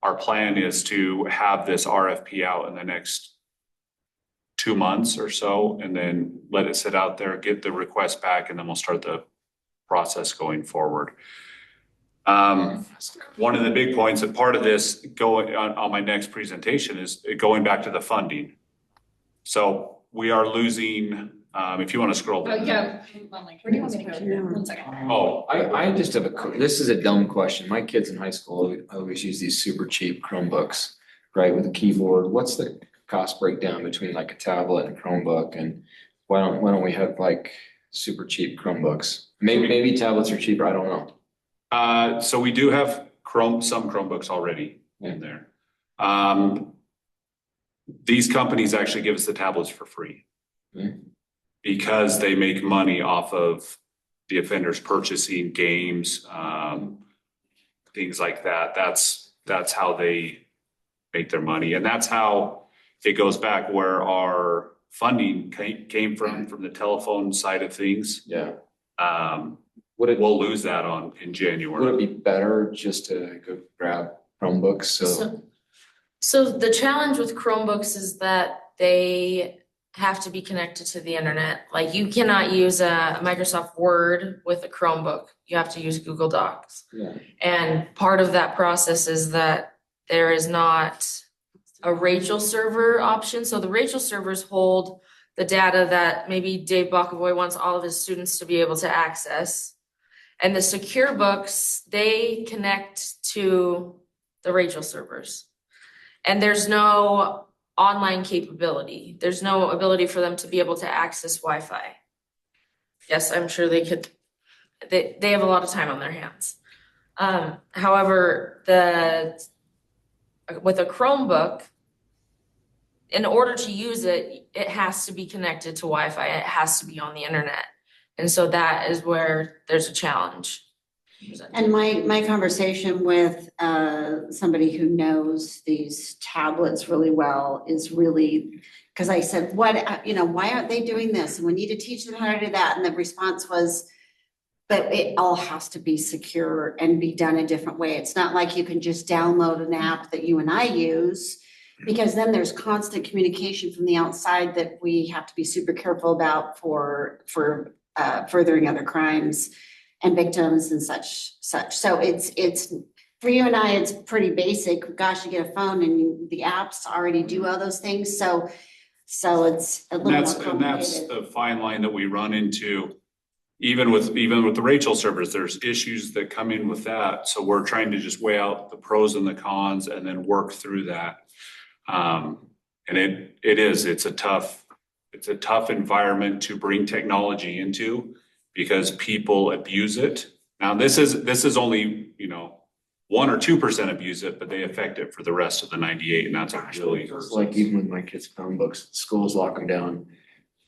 our plan is to have this RFP out in the next 2 months or so, and then let it sit out there, get the request back, and then we'll start the process going forward. One of the big points and part of this going on my next presentation is going back to the funding. So we are losing, if you want to scroll. Yeah. Where do you want me to go? 1 second. Oh, I just have this is a dumb question. My kids in high school always use these super cheap Chromebooks, right, with a keyboard. What's the cost breakdown between like a tablet and Chromebook, and why don't we have like super cheap Chromebooks? Maybe tablets are cheaper, I don't know. so we do have some Chromebooks already in there. These companies actually give us the tablets for free because they make money off of the offenders purchasing games, things like that. That's how they make their money, and that's how it goes back where our funding came from the telephone side of things. Yeah. We'll lose that in January. Would it be better just to go grab Chromebooks? So the challenge with Chromebooks is that they have to be connected to the internet. Like you cannot use a Microsoft Word with a Chromebook. You have to use Google Docs. Yeah. And part of that process is that there is not a Rachel server option. So the Rachel servers hold the data that maybe Dave Bakavoy wants all of his students to be able to access. And the secure books, they connect to the Rachel servers. And there's no online capability. There's no ability for them to be able to access Wi-Fi. Yes, I'm sure they could. They have a lot of time on their hands. However, with a Chromebook, in order to use it, it has to be connected to Wi-Fi. It has to be on the internet. And so that is where there's a challenge. And my conversation with somebody who knows these tablets really well is really, because I said, why aren't they doing this? And we need to teach them how to do that. And the response was, but it all has to be secure and be done a different way. It's not like you can just download an app that you and I use, because then there's constant communication from the outside that we have to be super careful about for furthering other crimes and victims and such. So it's for you and I, it's pretty basic. Gosh, you get a phone and the apps already do all those things. So it's a little more complicated. And that's the fine line that we run into. Even with the Rachel servers, there's issues that come in with that. So we're trying to just weigh out the pros and the cons and then work through that. And it's a tough environment to bring technology into because people abuse it. Now this is only, 1 or 2% abuse it, but they affect it for the rest of the 98, and that's actually. It's like even with my kids' Chromebooks, schools lock them down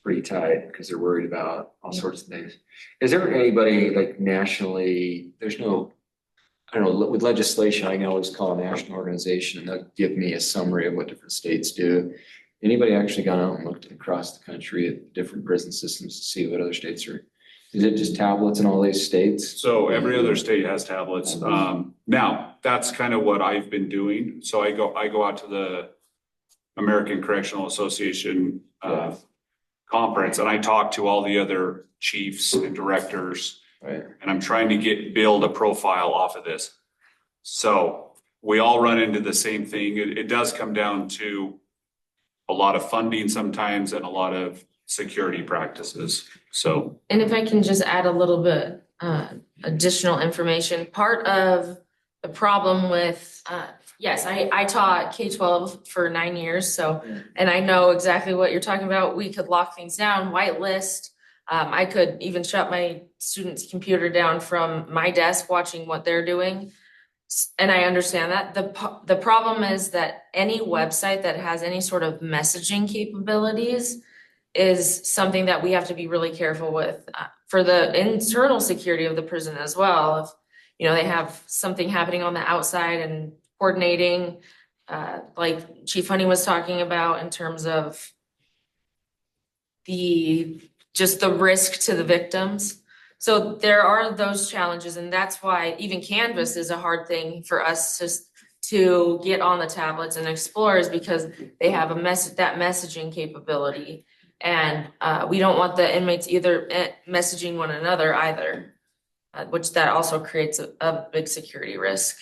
pretty tight because they're worried about all sorts of things. Is there anybody like nationally, there's no, I don't know, with legislation, I can always call a national organization and they'll give me a summary of what different states do. Anybody actually gone out and looked across the country at different prison systems to see what other states are? Is it just tablets in all these states? So every other state has tablets. Now that's kind of what I've been doing. So I go out to the American Correctional Association conference and I talk to all the other chiefs and directors. Right. And I'm trying to build a profile off of this. So we all run into the same thing. It does come down to a lot of funding sometimes and a lot of security practices. So. And if I can just add a little bit additional information, part of the problem with, yes, I taught K-12 for 9 years. So, and I know exactly what you're talking about. We could lock things down, whitelist. I could even shut my student's computer down from my desk watching what they're doing. And I understand that. The problem is that any website that has any sort of messaging capabilities is something that we have to be really careful with for the internal security of the prison as well. If, they have something happening on the outside and coordinating, like Chief Honey was talking about in terms of just the risk to the victims. So there are those challenges, and that's why even Canvas is a hard thing for us to get on the tablets and explore is because they have that messaging capability. And we don't want the inmates either messaging one another either, which that also creates a big security risk.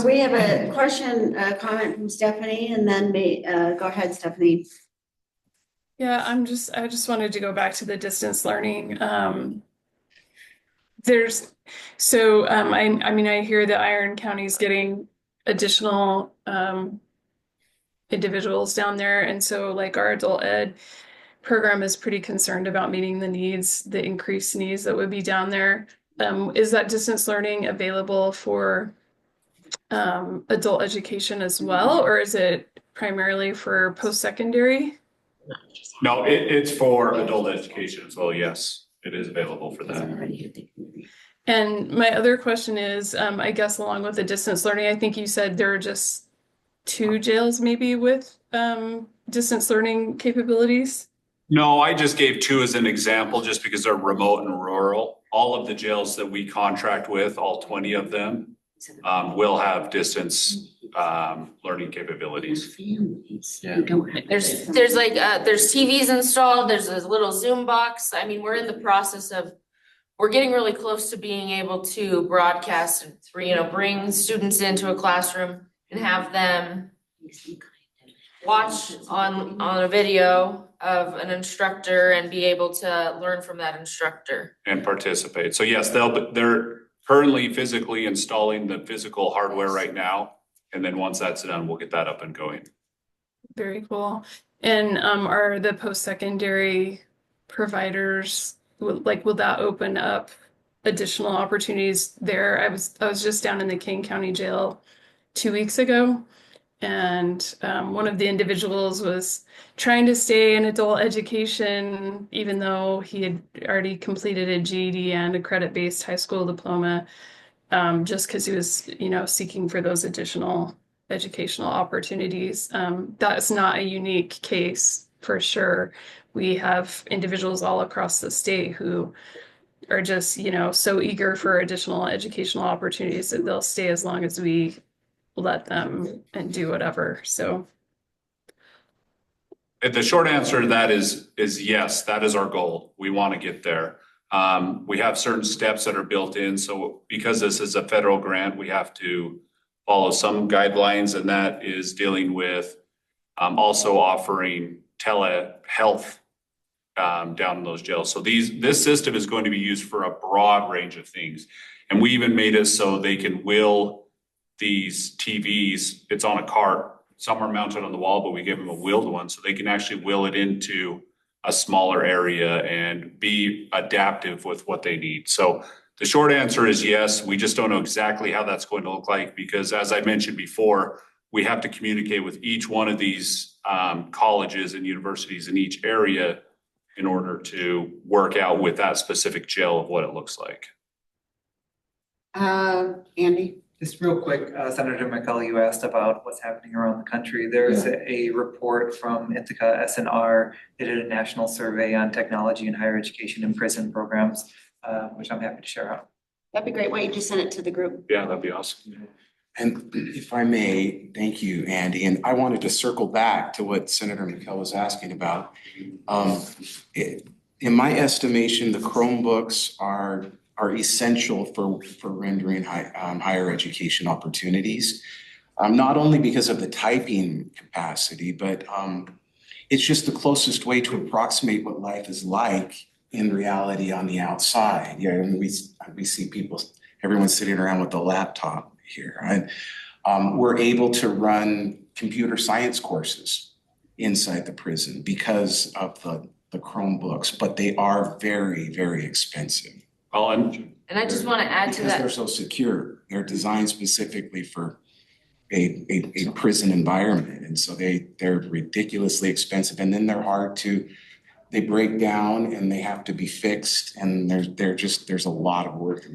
We have a question, a comment from Stephanie, and then go ahead, Stephanie. Yeah, I just wanted to go back to the distance learning. I mean, I hear that Iron County's getting additional individuals down there, and so like our adult ed program is pretty concerned about meeting the increased needs that would be down there. Is that distance learning available for adult education as well, or is it primarily for post-secondary? No, it's for adult education as well. Yes, it is available for that. And my other question is, I guess along with the distance learning, I think you said there are just 2 jails maybe with distance learning capabilities. No, I just gave 2 as an example, just because they're remote and rural. All of the jails that we contract with, all 20 of them, will have distance learning capabilities. There's TVs installed, there's a little Zoom box. I mean, we're in the process of, we're getting really close to being able to broadcast and, bring students into a classroom and have them watch on a video of an instructor and be able to learn from that instructor. And participate. So yes, they're currently physically installing the physical hardware right now. And then once that's done, we'll get that up and going. Very cool. And are the post-secondary providers, will that open up additional opportunities there? I was just down in the King County Jail 2 weeks ago, and one of the individuals was trying to stay in adult education, even though he had already completed a GED and a credit-based high school diploma, just because he was, seeking for those additional educational opportunities. That's not a unique case for sure. We have individuals all across the state who are just, so eager for additional educational opportunities that they'll stay as long as we let them and do whatever. So the short answer to that is yes, that is our goal. We want to get there. We have certain steps that are built in. So because this is a federal grant, we have to follow some guidelines, and that is dealing with also offering telehealth down in those jails. So this system is going to be used for a broad range of things. And we even made it so they can wheel these TVs. It's on a cart. Some are mounted on the wall, but we give them a wheeled one so they can actually wheel it into a smaller area and be adaptive with what they need. So the short answer is yes. We just don't know exactly how that's going to look like because, as I mentioned before, we have to communicate with each one of these colleges and universities in each area in order to work out with that specific jail of what it looks like. Andy? Just real quick, Senator McCullough, you asked about what's happening around the country. There's a report from Ithaca SNR. They did a national survey on technology in higher education and prison programs, which I'm happy to share out. That'd be great. Why don't you just send it to the group? Yeah, that'd be awesome. And if I may, thank you, Andy. And I wanted to circle back to what Senator McKell was asking about. In my estimation, the Chromebooks are essential for rendering higher education opportunities. Not only because of the typing capacity, but it's just the closest way to approximate what life is like in reality on the outside. Yeah, and we see people, everyone's sitting around with a laptop here. And we're able to run computer science courses inside the prison because of the Chromebooks, but they are very, very expensive. And I just want to add to that. Because they're so secure. They're designed specifically for a prison environment. And so they're ridiculously expensive. And then they break down and they have to be fixed. And there's a lot of work.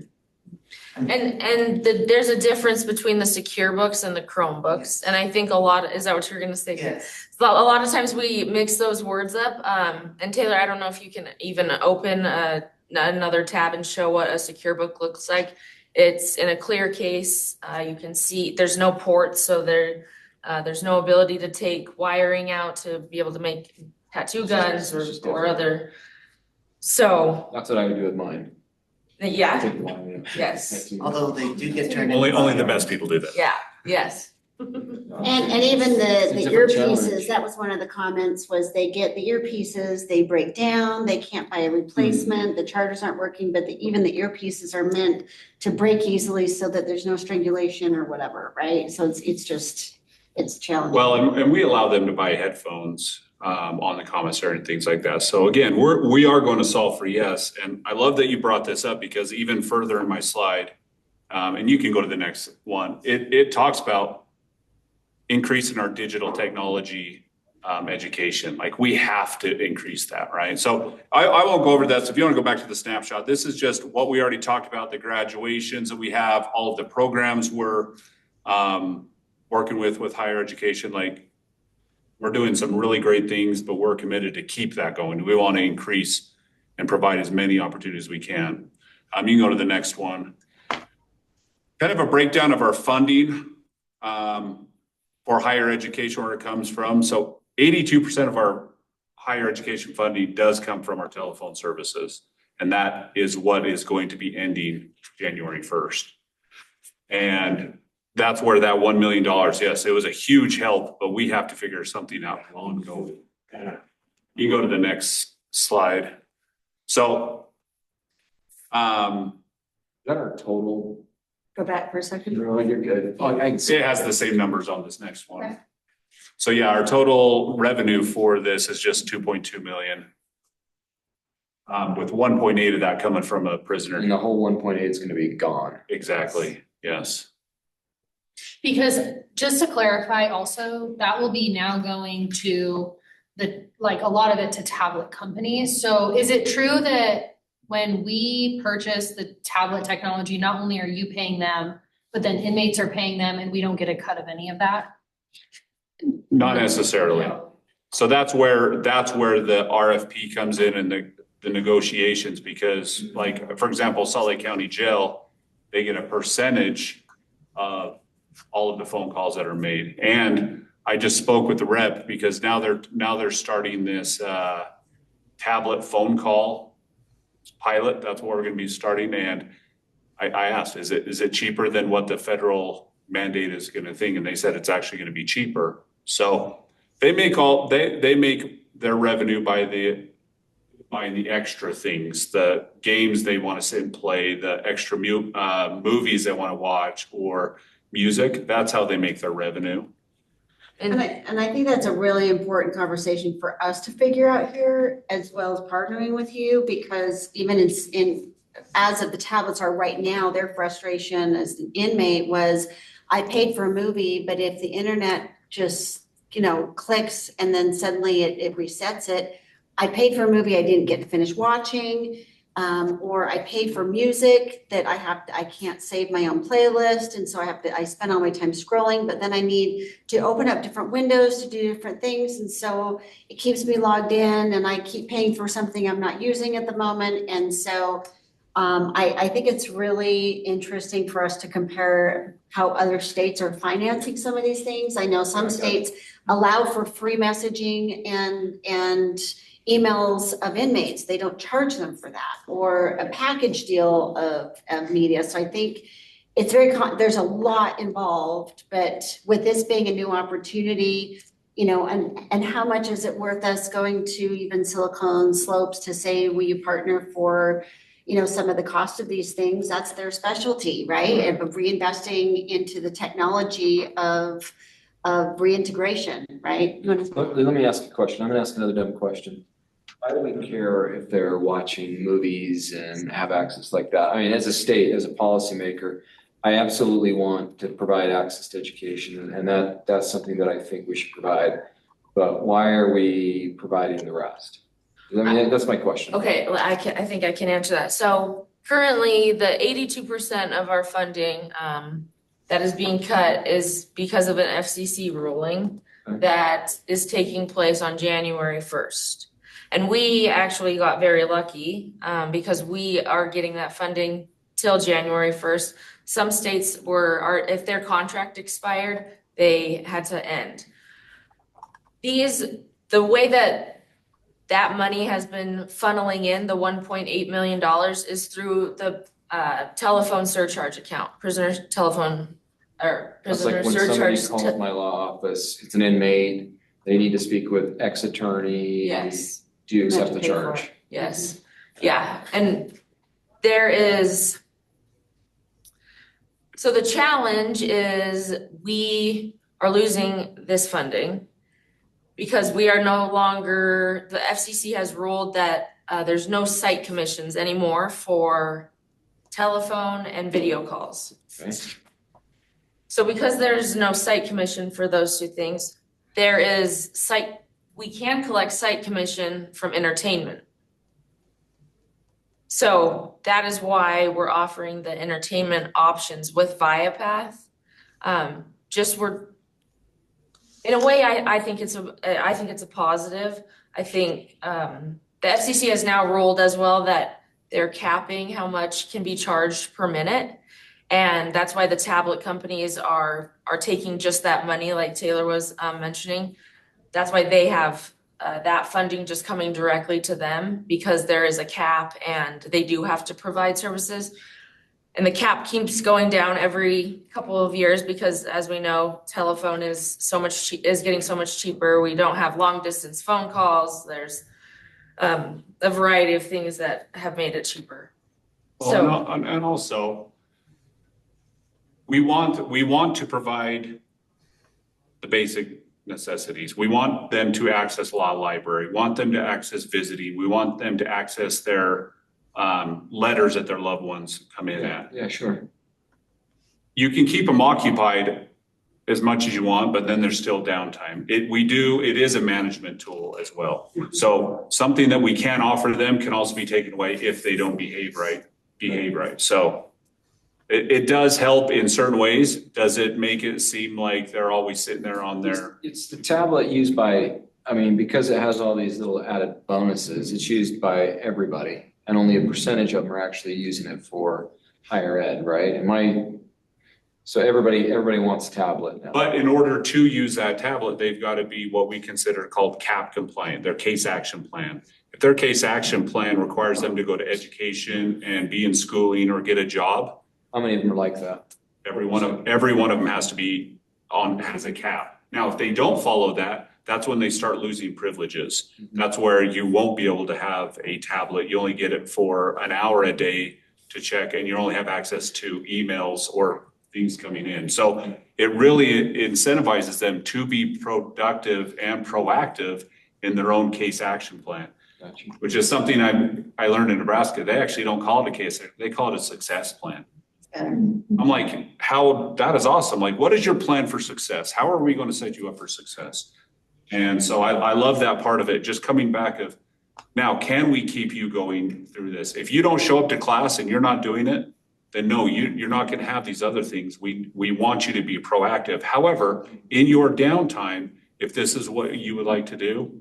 There's a difference between the secure books and the Chromebooks. And I think is that what you're gonna say? Yes. So a lot of times we mix those words up. And Taylor, I don't know if you can even open another tab and show what a secure book looks like. It's in a clear case. You can see there's no ports, so there's no ability to take wiring out to be able to make tattoo guns or other. So That's what I would do with mine. yeah, Take the line, yeah. yes, Although they do get turned into. Only the best people do that. yeah, yes. And even It's a the different earpieces, challenge. that was one of the comments, was they get the earpieces, they break down, they can't buy a replacement, the chargers aren't working, but even the earpieces are meant to break easily so that there's no strangulation or whatever, right? So it's challenging. Well, and we allow them to buy headphones on the commissary and things like that. So again, we are going to solve for yes. And I love that you brought this up because even further in my slide, and you can go to the next one, it talks about increasing our digital technology education. Like we have to increase that, right? So I won't go over that. So if you want to go back to the snapshot, this is just what we already talked about, the graduations that we have, all of the programs we're working with higher education. Like we're doing some really great things, but we're committed to keep that going. We want to increase and provide as many opportunities as we can. You can go to the next one. Kind of a breakdown of our funding for higher education, where it comes from. So 82% of our higher education funding does come from our telephone services. And that is what is going to be ending January 1st. And that's where that $1 million, yes, it was a huge help, but we have to figure something out ongoing. You go to the next slide. So, Is that our total? Go back for a second. No, you're good. Oh, I can see. it has the same numbers on this next one. Okay. So yeah, our total revenue for this is just 2.2 million. With 1.8 of that coming from a prisoner. And the whole 1.8 is gonna be gone. Exactly, yes. Because just to clarify also, that will be now going to like a lot of it to tablet companies. So is it true that when we purchase the tablet technology, not only are you paying them, but then inmates are paying them and we don't get a cut of any of that? Not necessarily. So that's where the RFP comes in and the negotiations, because like, for example, Salt Lake County Jail, they get a percentage of all of the phone calls that are made. And I just spoke with the rep because now they're starting this tablet phone call pilot. That's what we're going to be starting. And I asked, is it cheaper than what the federal mandate is going to think? And they said it's actually going to be cheaper. So they make their revenue by the extra things, the games they want to sit and play, the extra movies they want to watch, or music. That's how they make their revenue. And I think that's a really important conversation for us to figure out here, as well as partnering with you, because even as of the tablets are right now, their frustration as an inmate was, I paid for a movie, but if the internet just, clicks and then suddenly it resets it, I paid for a movie I didn't get to finish watching. Or I paid for music that I can't save my own playlist. And so I spend all my time scrolling, but then I need to open up different windows to do different things. And so it keeps me logged in and I keep paying for something I'm not using at the moment. And so I think it's really interesting for us to compare how other states are financing some of these things. I know some states allow for free messaging and emails of inmates. They don't charge them for that, or a package deal of media. So I think it's there's a lot involved, but with this being a new opportunity, and how much is it worth us going to even Silicon Slopes to say, will you partner for, some of the cost of these things? That's their specialty, right? Of reinvesting into the technology of reintegration, right? Let me ask a question. I'm gonna ask another dumb question. Why do we care if they're watching movies and have access like that? I mean, as a state, as a policymaker, I absolutely want to provide access to education, and that's something that I think we should provide. But why are we providing the rest? I mean, that's my question. Okay, well, I think I can answer that. So currently, the 82% of our funding that is being cut is because of an FCC ruling that is taking place on January 1st. And we actually got very lucky because we are getting that funding till January 1st. Some states if their contract expired, they had to end. The way that money has been funneling in, the $1.8 million, is through the telephone surcharge account, prisoner telephone or It's prisoner like when somebody surcharge. calls my law office, it's an inmate, they need to speak with X attorney. Yes. Do you You have accept to the pay for charge? it. Yes, yeah, and there is. So the challenge is we are losing this funding because we are no longer, the FCC has ruled that there's no site commissions anymore for telephone and video calls. Okay. So because there's no site commission for those two things, we can collect site commission from entertainment. So that is why we're offering the entertainment options with ViaPath. In a way, I think it's a positive. I think the FCC has now ruled as well that they're capping how much can be charged per minute. And that's why the tablet companies are taking just that money, like Taylor was mentioning. That's why they have that funding just coming directly to them, because there is a cap and they do have to provide services. And the cap keeps going down every couple of years because, as we know, telephone is getting so much cheaper. We don't have long distance phone calls. There's a variety of things that have made it cheaper. Well, and also, we want to provide the basic necessities. We want them to access law library, want them to access visiting, we want them to access their letters that their loved ones come in at. Yeah, sure. You can keep them occupied as much as you want, but then there's still downtime. It is a management tool as well. So something that we can offer them can also be taken away if they don't behave right. So it does help in certain ways. Does it make it seem like they're always sitting there on their? It's the tablet used by, because it has all these little added bonuses, it's used by everybody. And only a percentage of them are actually using it for higher ed, right? So everybody wants a tablet now. But in order to use that tablet, they've got to be what we consider called CAP compliant, their case action plan. If their case action plan requires them to go to education and be in schooling or get a job. How many of them are like that? Every one of them has to be has a cap. Now, if they don't follow that, that's when they start losing privileges. That's where you won't be able to have a tablet. You only get it for an hour a day to check, and you only have access to emails or things coming in. So it really incentivizes them to be productive and proactive in their own case action plan. Gotcha. Which is something I learned in Nebraska. They actually don't call it a case, they call it a success plan. I'm like, that is awesome. Like, what is your plan for success? How are we going to set you up for success? And so I love that part of it. Just coming back of, now, can we keep you going through this? If you don't show up to class and you're not doing it, then no, you're not going to have these other things. We want you to be proactive. However, in your downtime, if this is what you would like to do,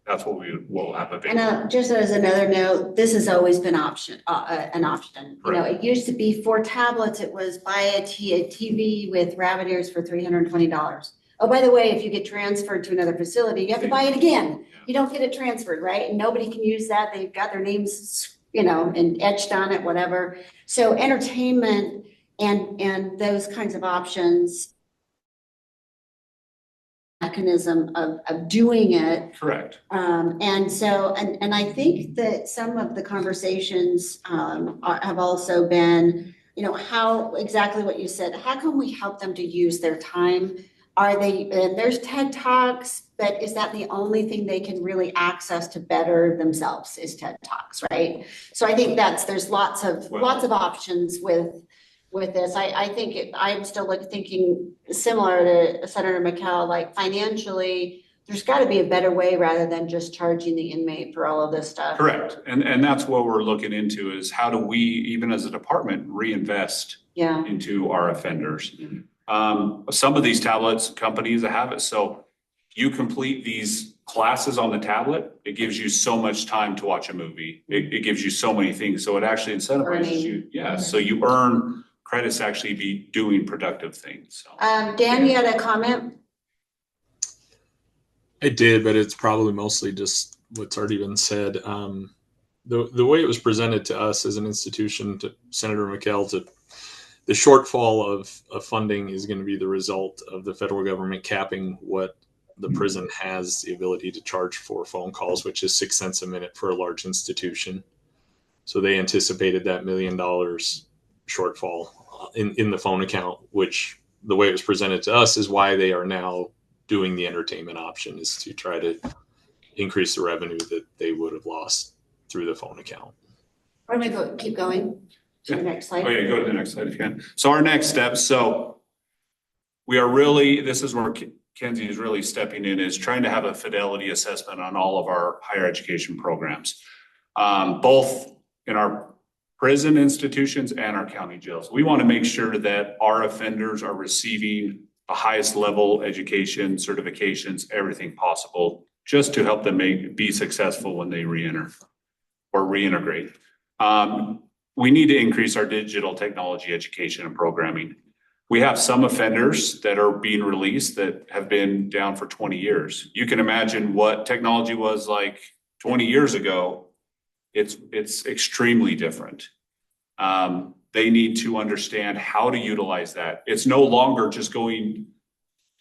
that's what we will have available. And just as another note, this has always been an option. It used to be for tablets, it was buy a TV with rabbit ears for $320. Oh, by the way, if you get transferred to another facility, you have to buy it again. You don't get it transferred, right? And nobody can use that. They've got their names, and etched on it, whatever. So entertainment and those kinds of options, mechanism of doing it. Correct. And so, and I think that some of the conversations have also been, how exactly what you said, how can we help them to use their time? And there's TED Talks, but is that the only thing they can really access to better themselves is TED Talks, right? So I think there's lots of options with this. I think I'm still thinking similar to Senator McCall, like financially, there's got to be a better way rather than just charging the inmate for all of this stuff. Correct. And that's what we're looking into is how do we, even as a department, reinvest into our offenders? Some of these tablets companies that have it. So you complete these classes on the tablet, it gives you so much time to watch a movie. It gives you so many things. So it actually incentivizes you. Yeah, so you earn credits to actually be doing productive things. So. Dan, you had a comment? I did, but it's probably mostly just what's already been said. The way it was presented to us as an institution, to Senator McKell, the shortfall of funding is going to be the result of the federal government capping what the prison has the ability to charge for phone calls, which is 6 cents a minute for a large institution. So they anticipated that $1 million shortfall in the phone account, which the way it was presented to us is why they are now doing the entertainment option, is to try to increase the revenue that they would have lost through the phone account. Why don't we keep going to the next slide? Oh yeah, go to the next slide if you can. So our next steps, so we are really, this is where Kenzie is really stepping in, is trying to have a fidelity assessment on all of our higher education programs, both in our prison institutions and our county jails. We want to make sure that our offenders are receiving the highest level education, certifications, everything possible, just to help them be successful when they reenter or reintegrate. We need to increase our digital technology education and programming. We have some offenders that are being released that have been down for 20 years. You can imagine what technology was like 20 years ago. It's extremely different. They need to understand how to utilize that. It's no longer just going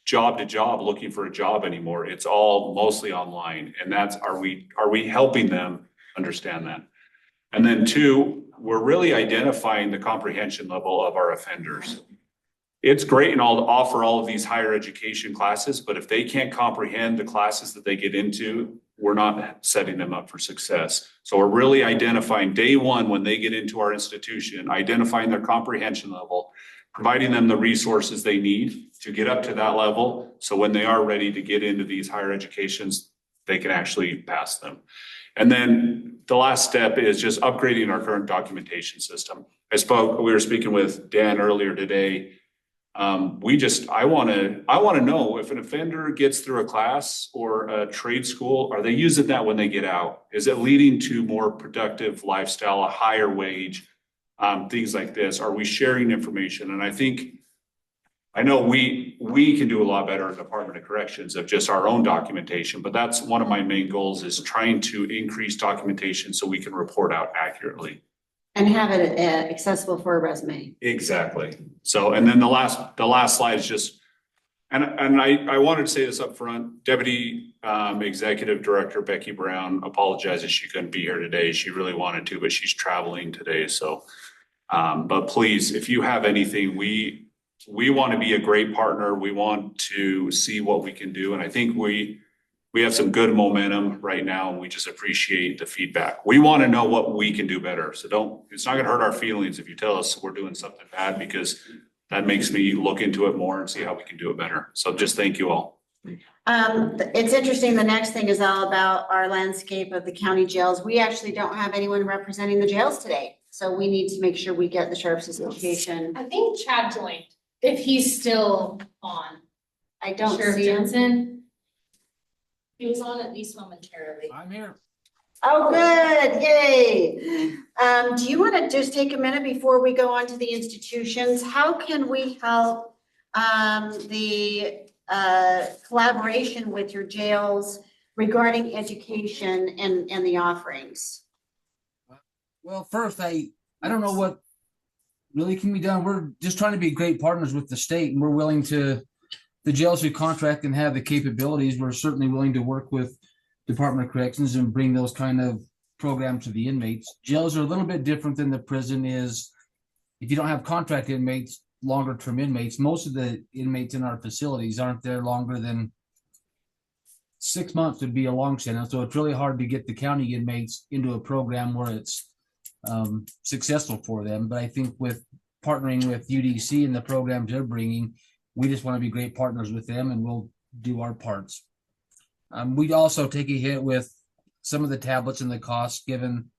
job to job looking for a job anymore. It's all mostly online. And that's, are we helping them understand that? And then two, we're really identifying the comprehension level of our offenders. It's great and all to offer all of these higher education classes, but if they can't comprehend the classes that they get into, we're not setting them up for success. So we're really identifying day one when they get into our institution, identifying their comprehension level, providing them the resources they need to get up to that level. So when they are ready to get into these higher educations, they can actually pass them. And then the last step is just upgrading our current documentation system. We were speaking with Dan earlier today. I want to know if an offender gets through a class or a trade school, are they using that when they get out? Is it leading to more productive lifestyle, a higher wage, things like this? Are we sharing information? And I know we can do a lot better in the Department of Corrections of just our own documentation, but that's one of my main goals, is trying to increase documentation so we can report out accurately. And have it accessible for a resume. Exactly. So, and then the last slide is just, and I wanted to say this up front, Deputy Executive Director Becky Brown apologizes she couldn't be here today. She really wanted to, but she's traveling today. So, but please, if you have anything, we want to be a great partner. We want to see what we can do. And I think we have some good momentum right now, and we just appreciate the feedback. We want to know what we can do better. So it's not going to hurt our feelings if you tell us we're doing something bad, because that makes me look into it more and see how we can do it better. So just thank you all. It's interesting. The next thing is all about our landscape of the county jails. We actually don't have anyone representing the jails today. So we need to make sure we get the Sheriff's Association. I think Chad joined, if he's still on. I don't Sheriff see him. Johnson. He was on at least momentarily. I'm here. Oh, good, yay. Do you want to just take a minute before we go on to the institutions? How can we help the collaboration with your jails regarding education and the offerings? Well, first, I don't know what really can be done. We're just trying to be great partners with the state, and we're willing to, the jails who contract and have the capabilities, we're certainly willing to work with Department of Corrections and bring those kind of programs to the inmates. Jails are a little bit different than the prison is. If you don't have contract inmates, longer term inmates, most of the inmates in our facilities aren't there longer than 6 months would be a long sentence. So it's really hard to get the county inmates into a program where it's successful for them. But I think with partnering with UDC and the programs they're bringing, we just want to be great partners with them, and we'll do our parts. We'd also take a hit with some of the tablets and the costs given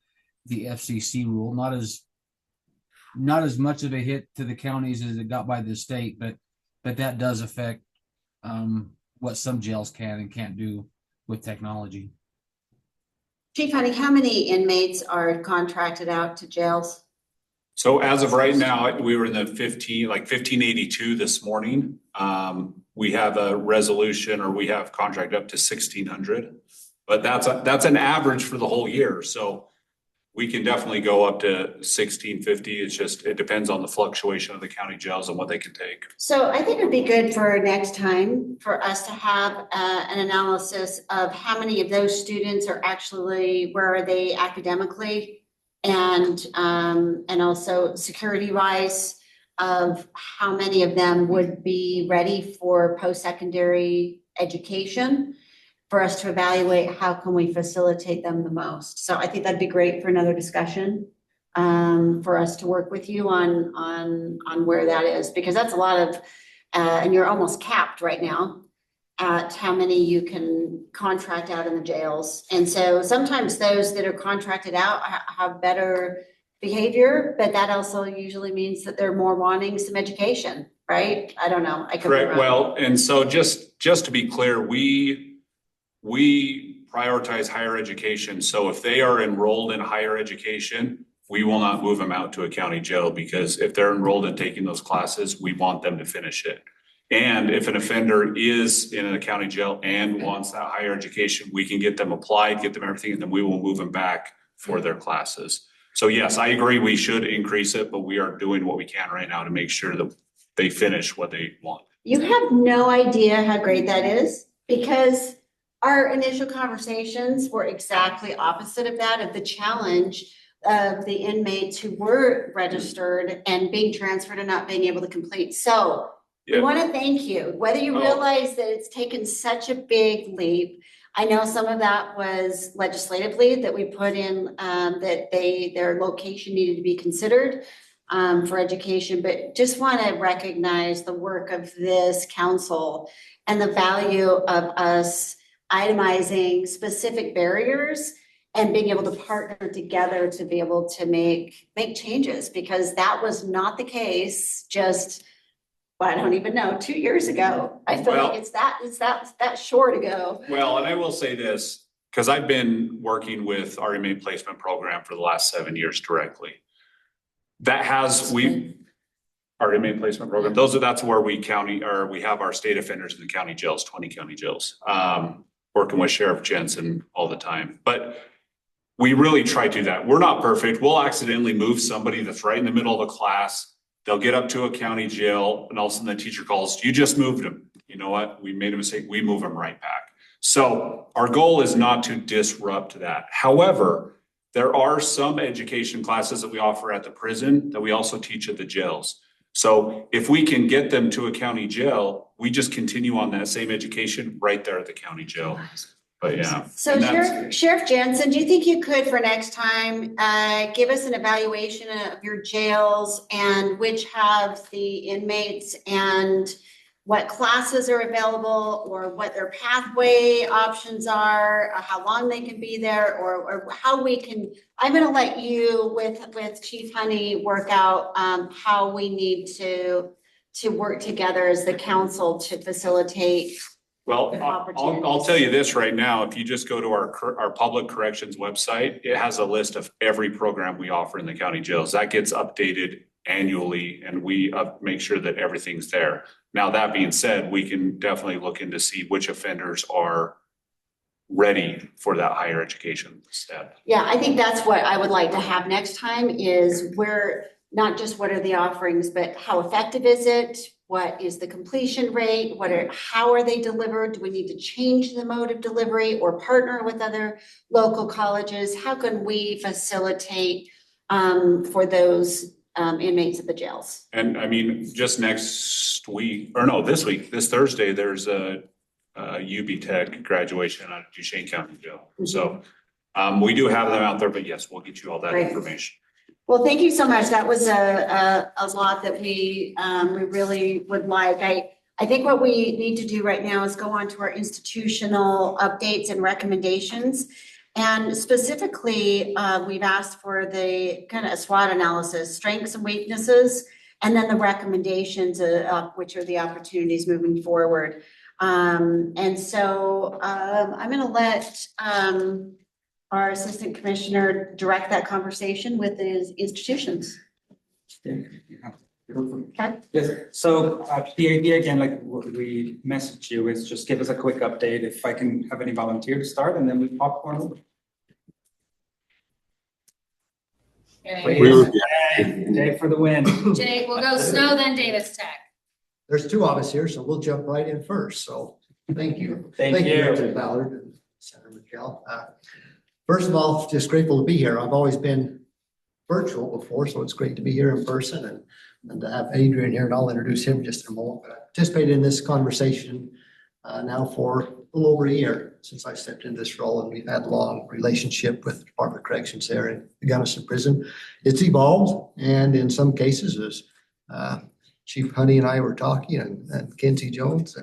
the FCC rule. Not as much of a hit to the counties as it got by the state, but that does affect what some jails can and can't do with technology. Chief Honey, how many inmates are contracted out to jails? So as of right now, we were in the 1582 this morning. We have a resolution, or we have contract up to 1,600, but that's an average for the whole year. So we can definitely go up to 1,650. It depends on the fluctuation of the county jails and what they can take. So I think it'd be good for next time for us to have an analysis of how many of those students are actually, where are they academically? And also security wise, of how many of them would be ready for post-secondary education for us to evaluate how can we facilitate them the most. So I think that'd be great for another discussion for us to work with you on where that is, because that's a lot of and you're almost capped right now at how many you can contract out in the jails. And so sometimes those that are contracted out have better behavior, but that also usually means that they're more wanting some education, right? I don't know. I could be Correct. wrong. Well, and so just to be clear, we prioritize higher education. So if they are enrolled in higher education, we will not move them out to a county jail, because if they're enrolled in taking those classes, we want them to finish it. And if an offender is in a county jail and wants that higher education, we can get them applied, get them everything, and then we will move them back for their classes. So yes, I agree, we should increase it, but we are doing what we can right now to make sure that they finish what they want. You have no idea how great that is, because our initial conversations were exactly opposite of that, of the challenge of the inmates who were registered and being transferred and not being able to complete. So we want to thank you, whether you realize that it's taken such a big leap. I know some of that was legislatively that we put in, that their location needed to be considered for education, but just want to recognize the work of this council and the value of us itemizing specific barriers and being able to partner together to be able to make changes, because that was not the case just, well, I don't even know, 2 years ago. I feel like it's that short ago. Well, and I will say this, because I've been working with our inmate placement program for the last 7 years directly. Our inmate placement program, that's where we have our state offenders in the county jails, 20 county jails, working with Sheriff Jensen all the time. But we really try to do that. We're not perfect. We'll accidentally move somebody that's right in the middle of a class. They'll get up to a county jail, and all of a sudden the teacher calls, "You just moved them." You know what? We made a mistake. We move them right back. So our goal is not to disrupt that. However, there are some education classes that we offer at the prison that we also teach at the jails. So if we can get them to a county jail, we just continue on that same education right there at the county jail. But yeah. So Sheriff Jansen, do you think you could, for next time, give us an evaluation of your jails and which have the inmates and what classes are available, or what their pathway options are, how long they can be there, or how we can, I'm gonna let you with Chief Honey work out how we need to work together as the council to facilitate. Well, I'll tell you this right now, if you just go to our public corrections website, it has a list of every program we offer in the county jails. That gets updated annually, and we make sure that everything's there. Now, that being said, we can definitely look into see which offenders are ready for that higher education step. Yeah, I think that's what I would like to have next time, is where, not just what are the offerings, but how effective is it? What is the completion rate? How are they delivered? Do we need to change the mode of delivery or partner with other local colleges? How can we facilitate for those inmates at the jails? And I mean, just next week, or no, this Thursday, there's a UB Tech graduation out of Duchesne County Jail. Mm-hmm. So we do have them out there, but yes, we'll get you all that information. Well, thank you so much. That was a lot that we really would like. I think what we need to do right now is go on to our institutional updates and recommendations. And specifically, we've asked for the kind of a SWOT analysis, strengths and weaknesses, and then the recommendations, which are the opportunities moving forward. And so I'm going to let our assistant commissioner direct that conversation with his institutions. Okay. Yes, so the idea again, like we messaged you, is just give us a quick update if I can have any volunteer to start and then we popcorn over. Okay. We were- Jay for the win. Jake, we'll go Snow, then Davis Tech. There's two of us here, so we'll jump right in first. So thank you. Thank you. Mr. Ballard and Senator McKell. First of all, just grateful to be here. I've always been virtual before, so it's great to be here in person and to have Adrian here, and I'll introduce him just in a moment. But I participated in this conversation now for a little over a year since I stepped into this role, and we've had a long relationship with the Department of Corrections there in the Gunnison Prison. It's evolved, and in some cases, as Chief Honey and I were talking, and Kinsey Jones,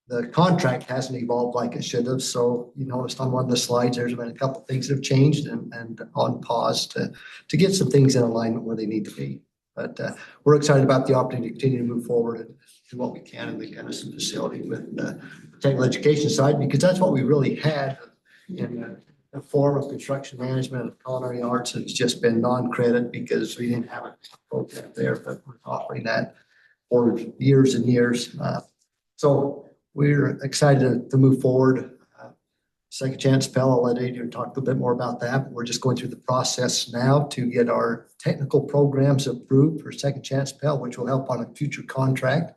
the contract hasn't evolved like it should have. So you noticed on one of the slides, there's been a couple of things that have changed and on pause to get some things in alignment where they need to be. But we're excited about the opportunity to continue to move forward and do what we can in the Gunnison facility with the technical education side, because that's what we really had in the form of construction management and culinary arts. It's just been non-credit because we didn't have a program there, but we're offering that for years and years. So we're excited to move forward. Second Chance Pell, I'll let Adrian talk a little bit more about that. But we're just going through the process now to get our technical programs approved for Second Chance Pell, which will help on a future contract,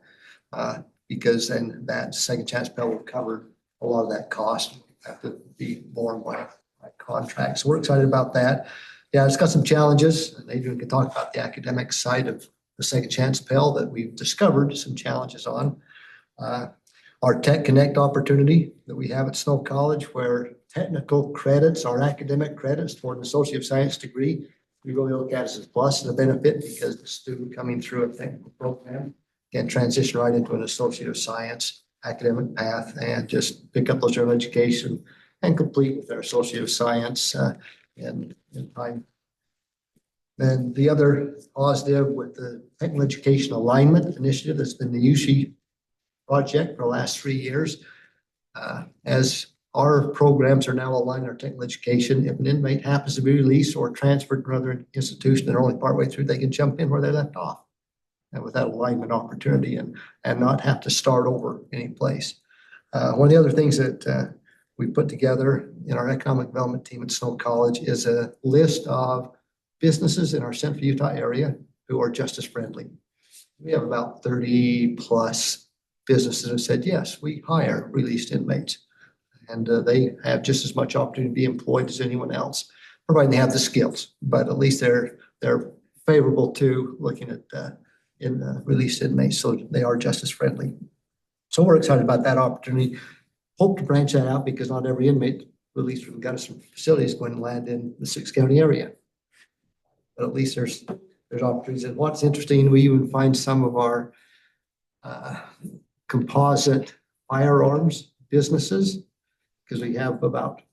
because then that Second Chance Pell will cover a lot of that cost. Have to be borne by contract. So we're excited about that. Yeah, it's got some challenges, and Adrian can talk about the academic side of the Second Chance Pell that we've discovered some challenges on. Our Tech Connect opportunity that we have at Snow College, where technical credits are academic credits toward an Associate of Science degree, we really look at it as a plus and a benefit, because the student coming through a technical program can transition right into an Associate of Science academic path and just pick up those general education and complete with their Associate of Science in time. And the other positive with the Technical Education Alignment Initiative that's been the USHE project for the last 3 years. As our programs are now aligned in our technical education, if an inmate happens to be released or transferred to another institution, they're only partway through, they can jump in where they left off. And with that alignment opportunity and not have to start over any place. One of the other things that we put together in our economic development team at Snow College is a list of businesses in our Central Utah area who are justice friendly. We have about 30 plus businesses that said, yes, we hire released inmates. And they have just as much opportunity to be employed as anyone else, providing they have the skills. But at least they're favorable to looking at released inmates, so they are justice friendly. So we're excited about that opportunity. Hope to branch that out, because not every inmate released from the Gunnison facility is going to land in the 6-county area. But at least there's opportunities. And what's interesting, we even find some of our composite firearms businesses, because we have about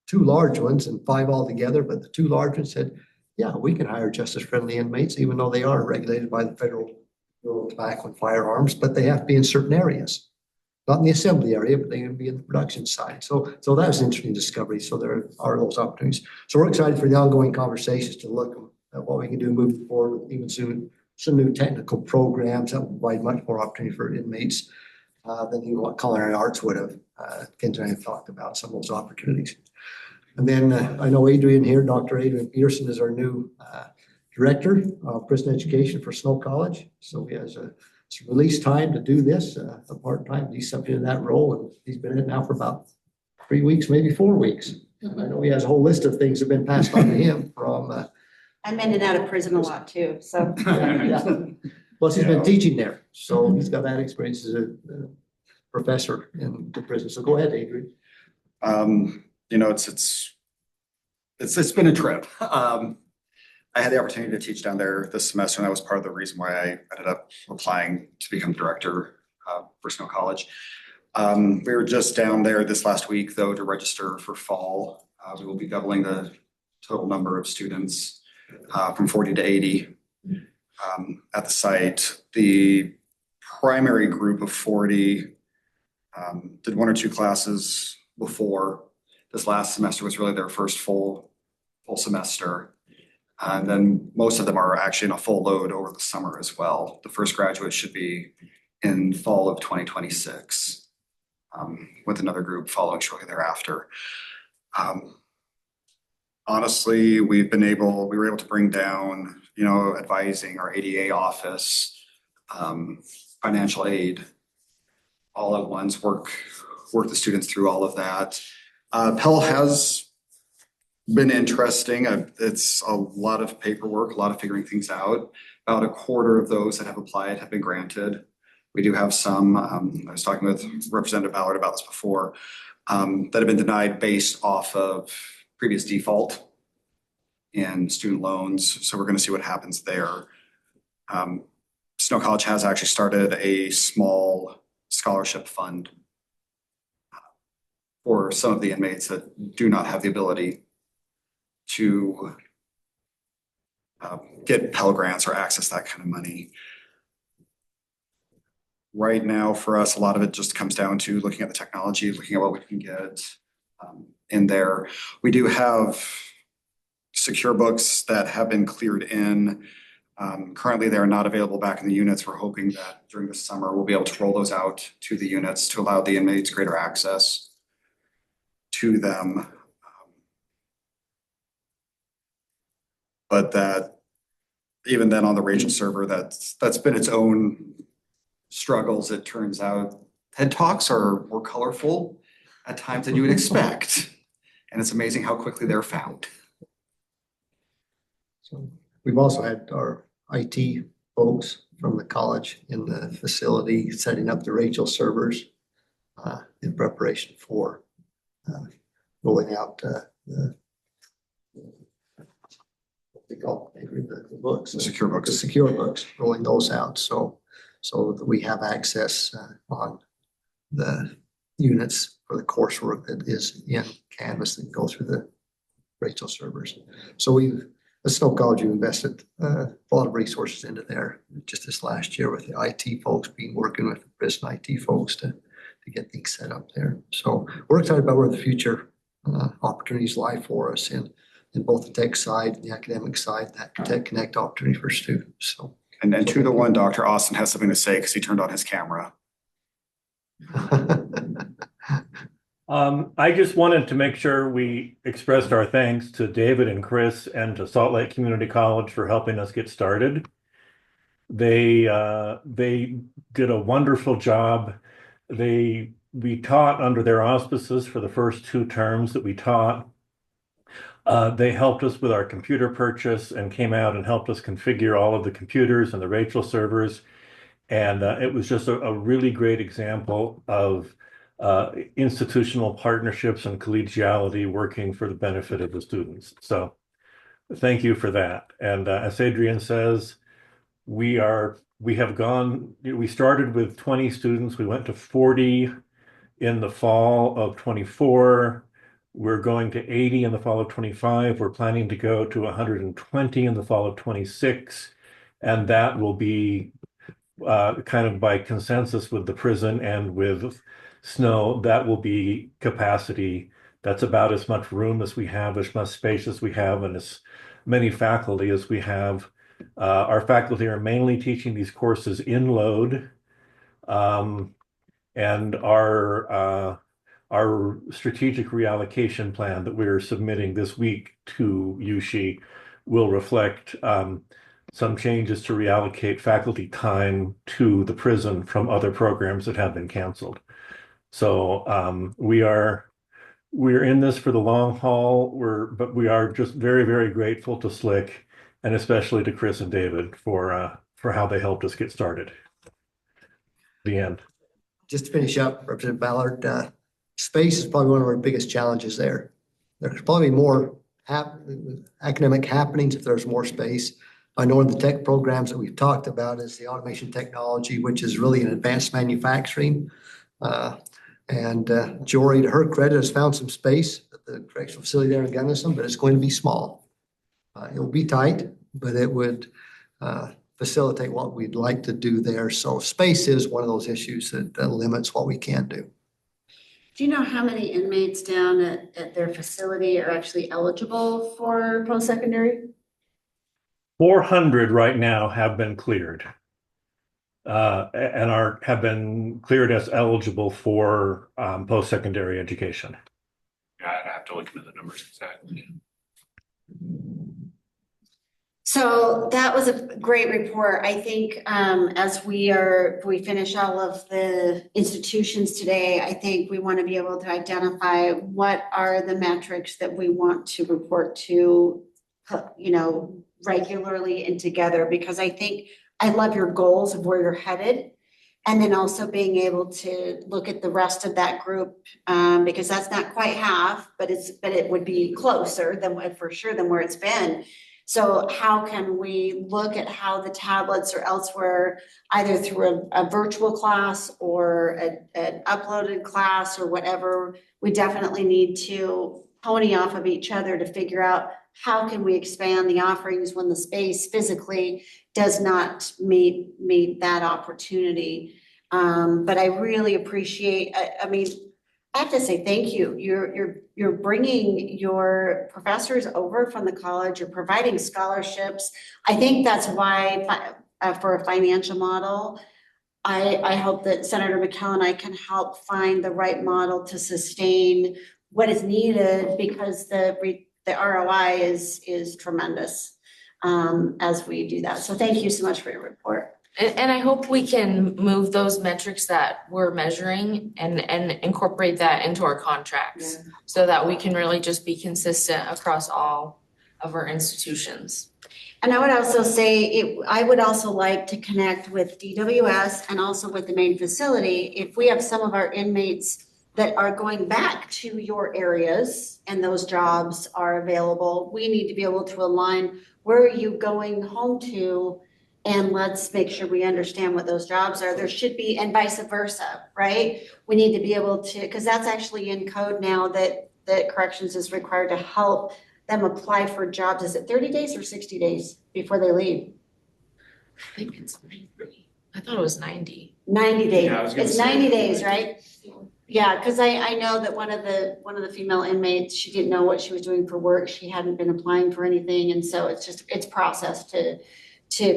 2 large ones and 5 altogether, but the 2 large ones said, yeah, we can hire justice friendly inmates, even though they are regulated by the federal Bureau of Tobacco and Firearms, but they have to be in certain areas. Not in the assembly area, but they can be in the production side. So that was an interesting discovery. So there are those opportunities. So we're excited for the ongoing conversations to look at what we can do moving forward, even soon, some new technical programs that will provide much more opportunity for inmates than even what culinary arts would have. Ken and I have talked about some of those opportunities. And then I know Adrian here, Dr. Adrian Peterson, is our new director of prison education for Snow College. So he has some release time to do this, a part-time. He's something in that role, and he's been in it now for about 3 weeks, maybe 4 weeks. And I know he has a whole list of things that have been passed on to him from. I'm in and out of prison a lot too, so. Yeah. Plus, he's been teaching there, so he's got that experience as a professor in the prison. So go ahead, Adrian. It's been a trip. I had the opportunity to teach down there this semester, and that was part of the reason why I ended up applying to become director for Snow College. We were just down there this last week, though, to register for fall. We will be doubling the total number of students from 40 to 80 at the site. The primary group of 40 Did one or two classes before. This last semester was really their first full semester. And then most of them are actually in a full load over the summer as well. The first graduate should be in fall of 2026, with another group following shortly thereafter. Honestly, we were able to bring down, advising our ADA office, financial aid, all at once, work the students through all of that. Pell has been interesting. It's a lot of paperwork, a lot of figuring things out. About a quarter of those that have applied have been granted. We do have some, I was talking with Representative Ballard about this before, that have been denied based off of previous default in student loans. So we're going to see what happens there. Snow College has actually started a small scholarship fund for some of the inmates that do not have the ability to get Pell Grants or access that kind of money. Right now, for us, a lot of it just comes down to looking at the technology, looking at what we can get in there. We do have secure books that have been cleared in. Currently, they are not available back in the units. We're hoping that during the summer, we'll be able to roll those out to the units to allow the inmates greater access to them. But that, even then on the Rachel server, that's been its own struggles. It turns out TED Talks are more colorful at times than you would expect. And it's amazing how quickly they're found. So we've also had our IT folks from the college in the facility setting up the Rachel servers in preparation for rolling out the books, the secure books, rolling those out. So that we have access on the units for the coursework that is in Canvas that go through the Rachel servers. So at Snow College, we've invested a lot of resources into there just this last year with the IT folks working with the prison IT folks to get things set up there. So we're excited about where the future opportunities lie for us in both the tech side and the academic side, that Tech Connect opportunity for students. So. And 2-1, Dr. Austin has something to say because he turned on his camera. I just wanted to make sure we expressed our thanks to David and Chris and to Salt Lake Community College for helping us get started. They did a wonderful job. We taught under their auspices for the first 2 terms that we taught. They helped us with our computer purchase and came out and helped us configure all of the computers and the Rachel servers. And it was just a really great example of institutional partnerships and collegiality working for the benefit of the students. So thank you for that. And as Adrian says, we started with 20 students. We went to 40 in the fall of 24. We're going to 80 in the fall of 25. We're planning to go to 120 in the fall of 26. And that will be kind of by consensus with the prison and with Snow, that will be capacity. That's about as much room as we have, as much space as we have, and as many faculty as we have. Our faculty are mainly teaching these courses in load. And our strategic reallocation plan that we're submitting this week to USHE will reflect some changes to reallocate faculty time to the prison from other programs that have been canceled. So we're in this for the long haul. But we are just very, very grateful to Slick and especially to Chris and David for how they helped us get started. The end. Just to finish up, Representative Ballard, space is probably one of our biggest challenges there. There's probably more academic happenings if there's more space. I know the tech programs that we've talked about is the automation technology, which is really in advanced manufacturing. And Jory, to her credit, has found some space at the correctional facility there in Gunnison, but it's going to be small. It will be tight, but it would facilitate what we'd like to do there. So space is one of those issues that limits what we can do. Do you know how many inmates down at their facility are actually eligible for post-secondary? 400 right now have been cleared. And have been cleared as eligible for post-secondary education. Yeah, I'd have to look into the numbers exactly. So that was a great report. I think as we finish all of the institutions today, I think we want to be able to identify what are the metrics that we want to report to, regularly and together, because I think I love your goals of where you're headed. And then also being able to look at the rest of that group, because that's not quite half, but it would be closer than where it's been. So how can we look at how the tablets are elsewhere, either through a virtual class or an uploaded class or whatever? We definitely need to pony off of each other to figure out how can we expand the offerings when the space physically does not meet that opportunity. But I really appreciate, I have to say thank you. You're bringing your professors over from the college. You're providing scholarships. I think that's why for a financial model, I hope that Senator McKell and I can help find the right model to sustain what is needed, because the ROI is tremendous as we do that. So thank you so much for your report. And I hope we can move those metrics that we're measuring and incorporate that into our contracts, so that we can really just be consistent across all of our institutions. And I would also say, I would also like to connect with DWS and also with the main facility. If we have some of our inmates that are going back to your areas and those jobs are available, we need to be able to align, where are you going home to? And let's make sure we understand what those jobs are. There should be, and vice versa, right? We need to be able to, because that's actually in code now that corrections is required to help them apply for jobs. Is it 30 days or 60 days before they leave? I think it's 90. I thought it was 90. 90 days. Yeah, It's 90 days, right? Yeah, because I know that one of the female inmates, she didn't know what she was doing for work. She hadn't been applying for anything. And so it's process to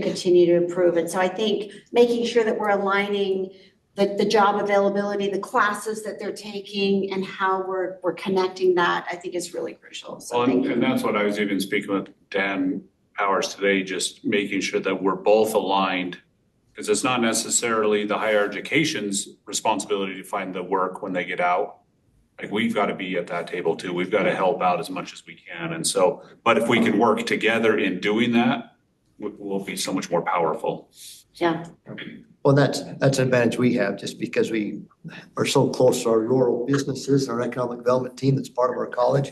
continue to improve. And so I think making sure that we're aligning the job availability, the classes that they're taking, and how we're connecting that, I think is really crucial. So Well, and that's what I was even speaking with Dan Powers today, just making sure that we're both aligned. Because it's not necessarily the higher education's responsibility to find the work when they get out. Like, we've got to be at that table too. We've got to help out as much as we can. And so, but if we can work together in doing that, we'll be so much more powerful. Yeah. Well, that's an advantage we have, just because we are so close to our rural businesses, our economic development team that's part of our college.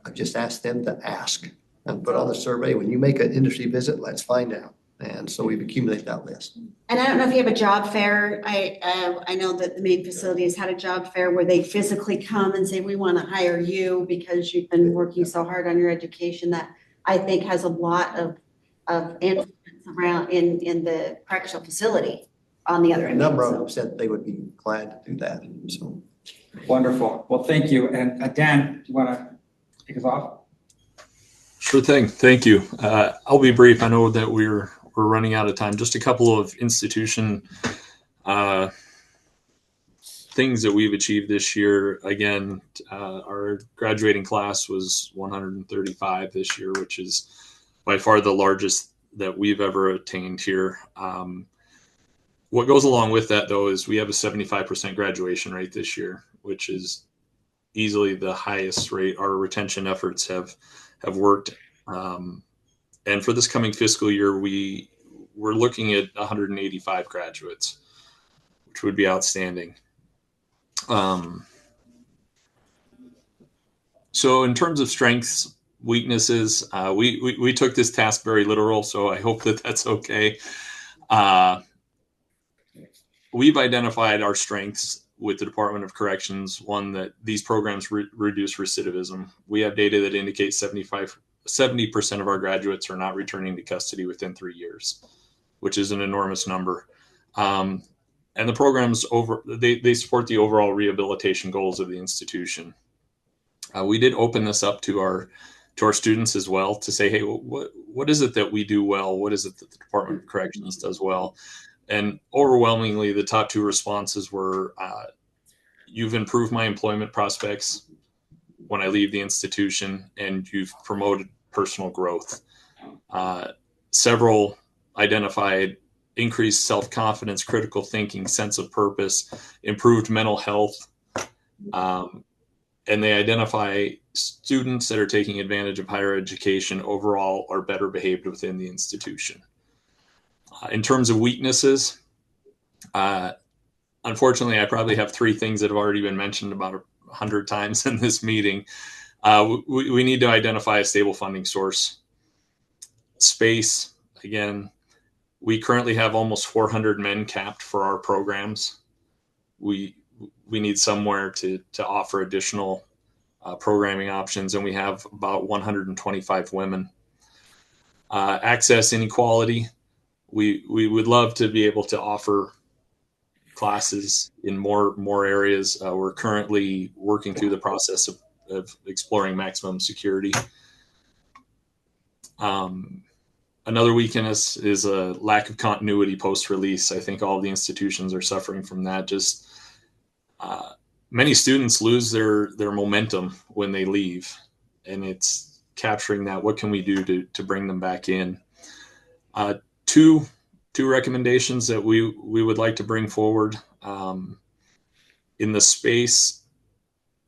I've just asked them to ask and put on the survey, when you make an industry visit, let's find out. And so we've accumulated that list. And I don't know if you have a job fair. I know that the main facility has had a job fair where they physically come and say, we want to hire you because you've been working so hard on your education. That I think has a lot of influence around in the correctional facility on the other end. A number of them said they would be glad to do that, so. Wonderful. Well, thank you. And Dan, do you want to kick us off? Sure thing. Thank you. I'll be brief. I know that we're running out of time. Just a couple of institution things that we've achieved this year. Again, our graduating class was 135 this year, which is by far the largest that we've ever attained here. What goes along with that, though, is we have a 75% graduation rate this year, which is easily the highest rate. Our retention efforts have worked. And for this coming fiscal year, we're looking at 185 graduates, which would be outstanding. So in terms of strengths, weaknesses, we took this task very literal, so I hope that that's okay. We've identified our strengths with the Department of Corrections. One, that these programs reduce recidivism. We have data that indicates 70% of our graduates are not returning to custody within 3 years, which is an enormous number. And the programs they support the overall rehabilitation goals of the institution. We did open this up to our students as well to say, hey, what is it that we do well? What is it that the Department of Corrections does well? And overwhelmingly, the top two responses were, you've improved my employment prospects when I leave the institution, and you've promoted personal growth. Several identified increased self-confidence, critical thinking, sense of purpose, improved mental health. And they identify students that are taking advantage of higher education overall are better behaved within the institution. In terms of weaknesses, unfortunately, I probably have three things that have already been mentioned about 100 times in this meeting. We need to identify a stable funding source. Space, again, we currently have almost 400 men capped for our programs. We need somewhere to offer additional programming options, and we have about 125 women. Access inequality, we would love to be able to offer classes in more areas. We're currently working through the process of exploring maximum security. Another weakness is a lack of continuity post-release. I think all the institutions are suffering from that. Just many students lose their momentum when they leave, and it's capturing that. What can we do to bring them back in? Two recommendations that we would like to bring forward. In the space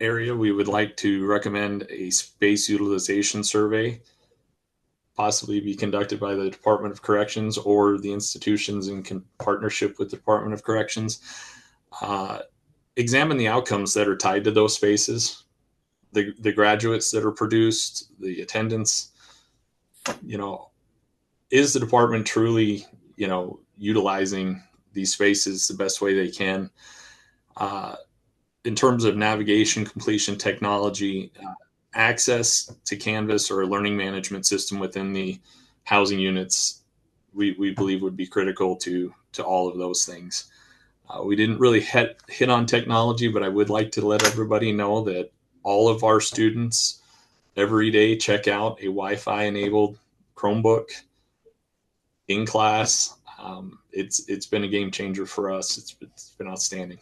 area, we would like to recommend a space utilization survey, possibly be conducted by the Department of Corrections or the institutions in partnership with the Department of Corrections. Examine the outcomes that are tied to those spaces, the graduates that are produced, the attendance. Is the department truly, utilizing these spaces the best way they can? In terms of navigation, completion, technology, access to Canvas or a learning management system within the housing units, we believe would be critical to all of those things. We didn't really hit on technology, but I would like to let everybody know that all of our students every day check out a Wi-Fi enabled Chromebook in class. It's been a game changer for us. It's been outstanding.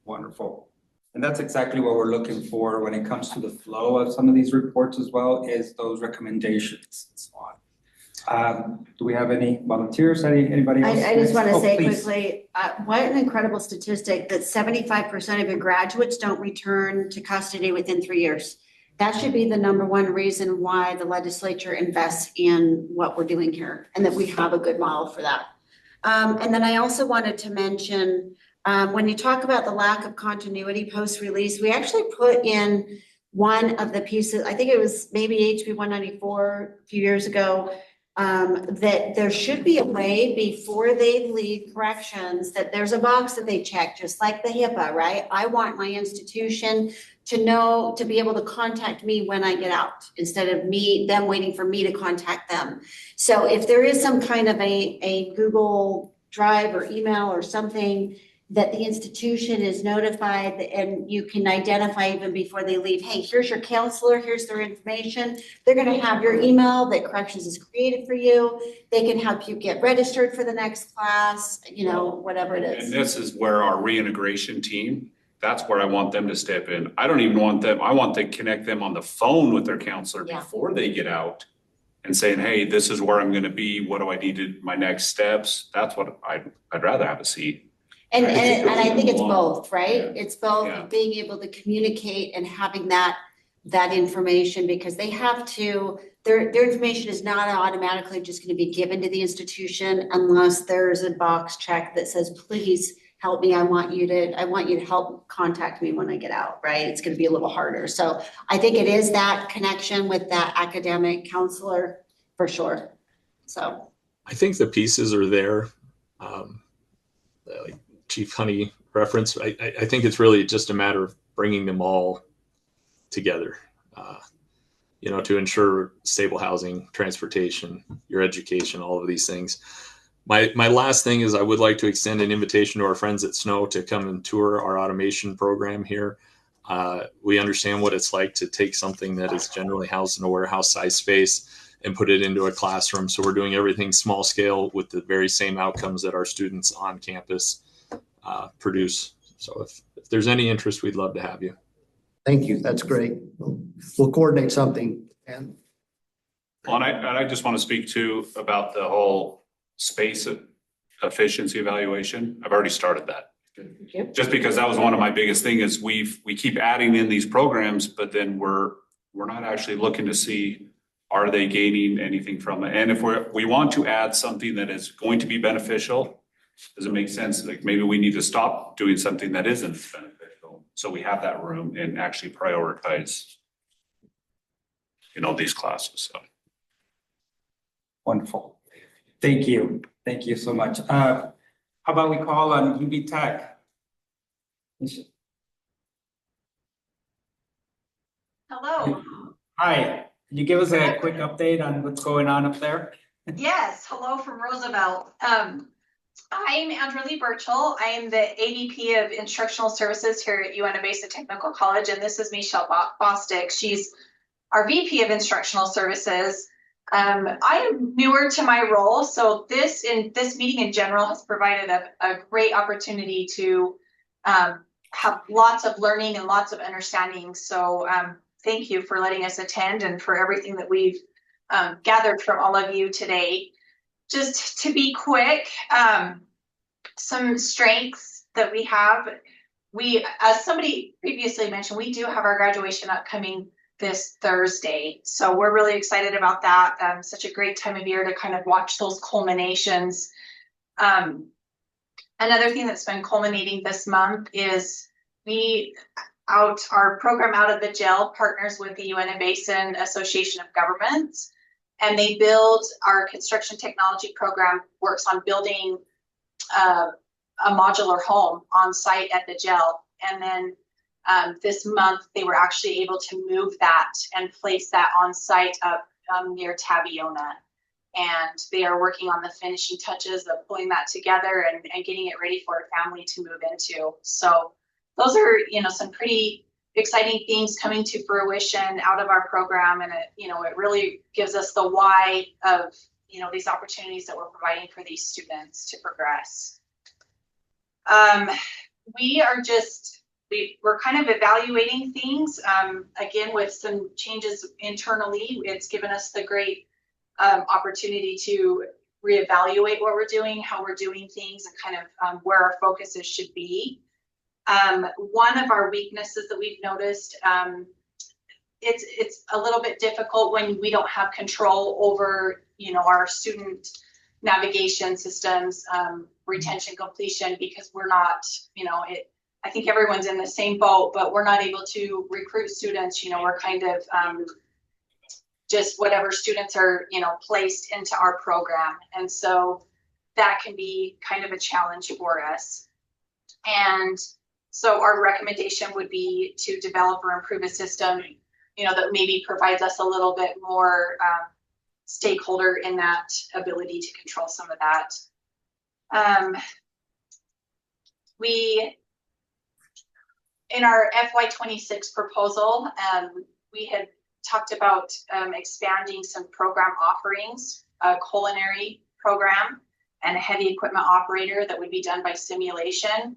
Wonderful. And that's exactly what we're looking for when it comes to the flow of some of these reports as well, is those recommendations and so on. Do we have any volunteers? Anybody else? I just want to say please. quickly, what an incredible statistic that 75% of your graduates don't return to custody within 3 years. That should be the number one reason why the legislature invests in what we're doing here, and that we have a good model for that. And then I also wanted to mention, when you talk about the lack of continuity post-release, we actually put in one of the pieces, I think it was maybe HB 194 a few years ago, that there should be a way before they leave corrections that there's a box that they check, just like the HIPAA, right? I want my institution to know, to be able to contact me when I get out, instead of them waiting for me to contact them. So if there is some kind of a Google Drive or email or something that the institution is notified, and you can identify even before they leave, hey, here's your counselor, here's their information. They're going to have your email that corrections is created for you. They can help you get registered for the next class, whatever it is. And this is where our reintegration team, that's where I want them to step in. I don't even want them, I want to connect them on the phone with their counselor before they get out and saying, hey, this is where I'm going to be. What do I need to, my next steps? That's what I'd rather have a seat. And I think it's both, right? Yeah. It's both being able to communicate and having that information, because they have to, their information is not automatically just going to be given to the institution unless there's a box check that says, please help me. I want you to help contact me when I get out, right? It's going to be a little harder. So I think it is that connection with that academic counselor for sure. So I think the pieces are there. Like Chief Honey reference, I think it's really just a matter of bringing them all together, to ensure stable housing, transportation, your education, all of these things. My last thing is I would like to extend an invitation to our friends at Snow to come and tour our automation program here. We understand what it's like to take something that is generally housed in a warehouse size space and put it into a classroom. So we're doing everything small scale with the very same outcomes that our students on campus produce. So if there's any interest, we'd love to have you. Thank you. That's great. We'll coordinate something. And Well, and I just want to speak to about the whole space efficiency evaluation. I've already started that. Just because that was one of my biggest things is we keep adding in these programs, but then we're not actually looking to see, are they gaining anything from it? And if we want to add something that is going to be beneficial, does it make sense? Like maybe we need to stop doing something that isn't beneficial. So we have that room and actually prioritize, these classes. So. Wonderful. Thank you. Thank you so much. How about we call on UB Tech? Hello. Hi. Can you give us a quick update on what's going on up there? Yes, hello from Roosevelt. I'm Andrew Lee Burchell. I am the AVP of Instructional Services here at UNA-Mesa Technical College, and this is Michelle Bostick. She's our VP of Instructional Services. I am newer to my role, so this meeting in general has provided a great opportunity to have lots of learning and lots of understanding. So thank you for letting us attend and for everything that we've gathered from all of you today. Just to be quick, some strengths that we have. As somebody previously mentioned, we do have our graduation upcoming this Thursday. So we're really excited about that. Such a great time of year to kind of watch those culminations. Another thing that's been culminating this month is our program Out of the Jail partners with the UNA Basin Association of Governments, and they build our construction technology program works on building a modular home on site at the jail. And then this month, they were actually able to move that and place that on site up near Tabiona. And they are working on the finishing touches of pulling that together and getting it ready for a family to move into. So those are, some pretty exciting things coming to fruition out of our program. And it really gives us the why of, these opportunities that we're providing for these students to progress. We're kind of evaluating things, again, with some changes internally. It's given us the great opportunity to reevaluate what we're doing, how we're doing things, and kind of where our focuses should be. One of our weaknesses that we've noticed, it's a little bit difficult when we don't have control over, our student navigation systems, retention, completion, because we're not, I think everyone's in the same boat, but we're not able to recruit students. We're kind of just whatever students are, placed into our program. And so that can be kind of a challenge for us. And so our recommendation would be to develop or improve a system, that maybe provides us a little bit more stakeholder in that ability to control some of that. In our FY26 proposal, we had talked about expanding some program offerings, a culinary program and a heavy equipment operator that would be done by simulation.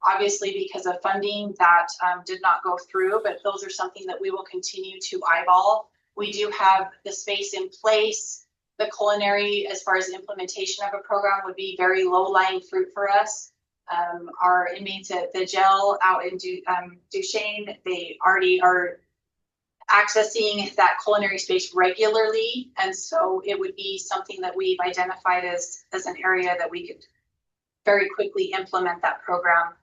Obviously, because of funding, that did not go through, but those are something that we will continue to eyeball. We do have the space in place. The culinary, as far as implementation of a program, would be very low-lying fruit for us. Our inmates at the jail out in Duchesne, they already are accessing that culinary space regularly. And so it would be something that we've identified as an area that we could very quickly implement that program.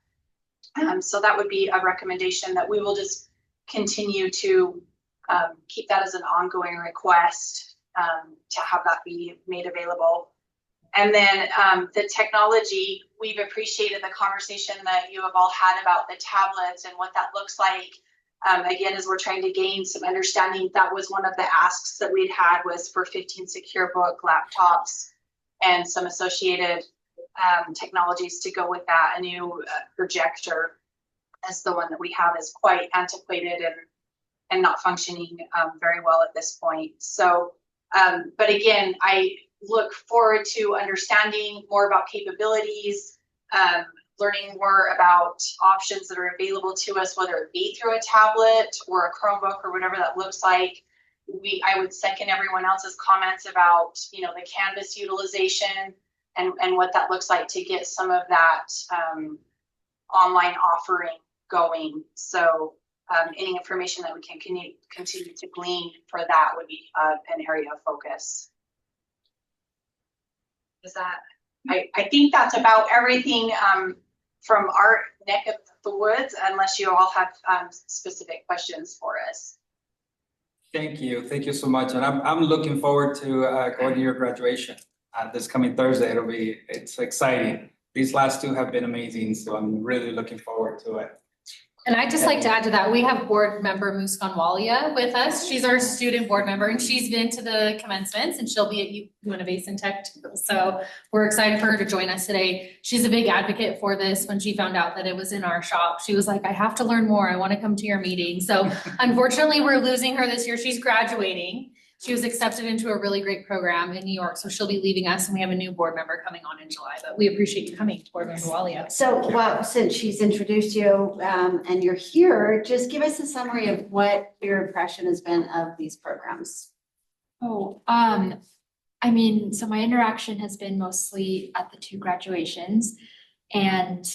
So that would be a recommendation that we will just continue to keep that as an ongoing request to have that be made available. And then the technology, we've appreciated the conversation that you have all had about the tablets and what that looks like. Again, as we're trying to gain some understanding, that was one of the asks that we'd had was for 15 secure book laptops. and some associated technologies to go with that. A new projector, as the one that we have, is quite antiquated and not functioning very well at this point. So, but again, I look forward to understanding more about capabilities, learning more about options that are available to us, whether it be through a tablet or a Chromebook or whatever that looks like. I would second everyone else's comments about, you know, the Canvas utilization and what that looks like to get some of that online offering going. So any information that we can continue to glean for that would be an area of focus. Is that, I think that's about everything from our neck of the woods, unless you all have specific questions for us. Thank you so much, and I'm looking forward to going to your graduation this coming Thursday. It's exciting. These last two have been amazing, so I'm really looking forward to it. And I'd just like to add to that, we have board member Muskan Walia with us. She's our student board member, and she's been to the commencements, and she'll be at Uinnovation Tech too. So we're excited for her to join us today. She's a big advocate for this. When she found out that it was in our shop, she was like, I have to learn more. I want to come to your meeting. So unfortunately, we're losing her this year. She's graduating. She was accepted into a really great program in New York, so she'll be leaving us, and we have a new board member coming on in July, but we appreciate you coming, Board Member Walia. So, well, since she's introduced you and you're here, just give us a summary of what your impression has been of these programs. Oh, I mean, so my interaction has been mostly at the two graduations and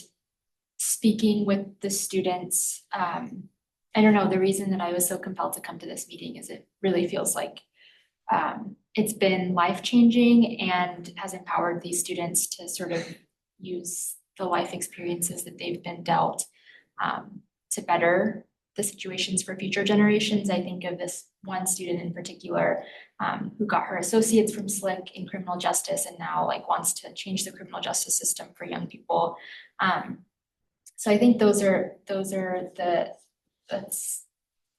speaking with the students. I don't know, the reason that I was so compelled to come to this meeting is it really feels like it's been life-changing and has empowered these students to sort of use the life experiences that they've been dealt to better the situations for future generations. I think of this one student in particular who got her associates from SLIC in criminal justice and now like wants to change the criminal justice system for young people. So I think that's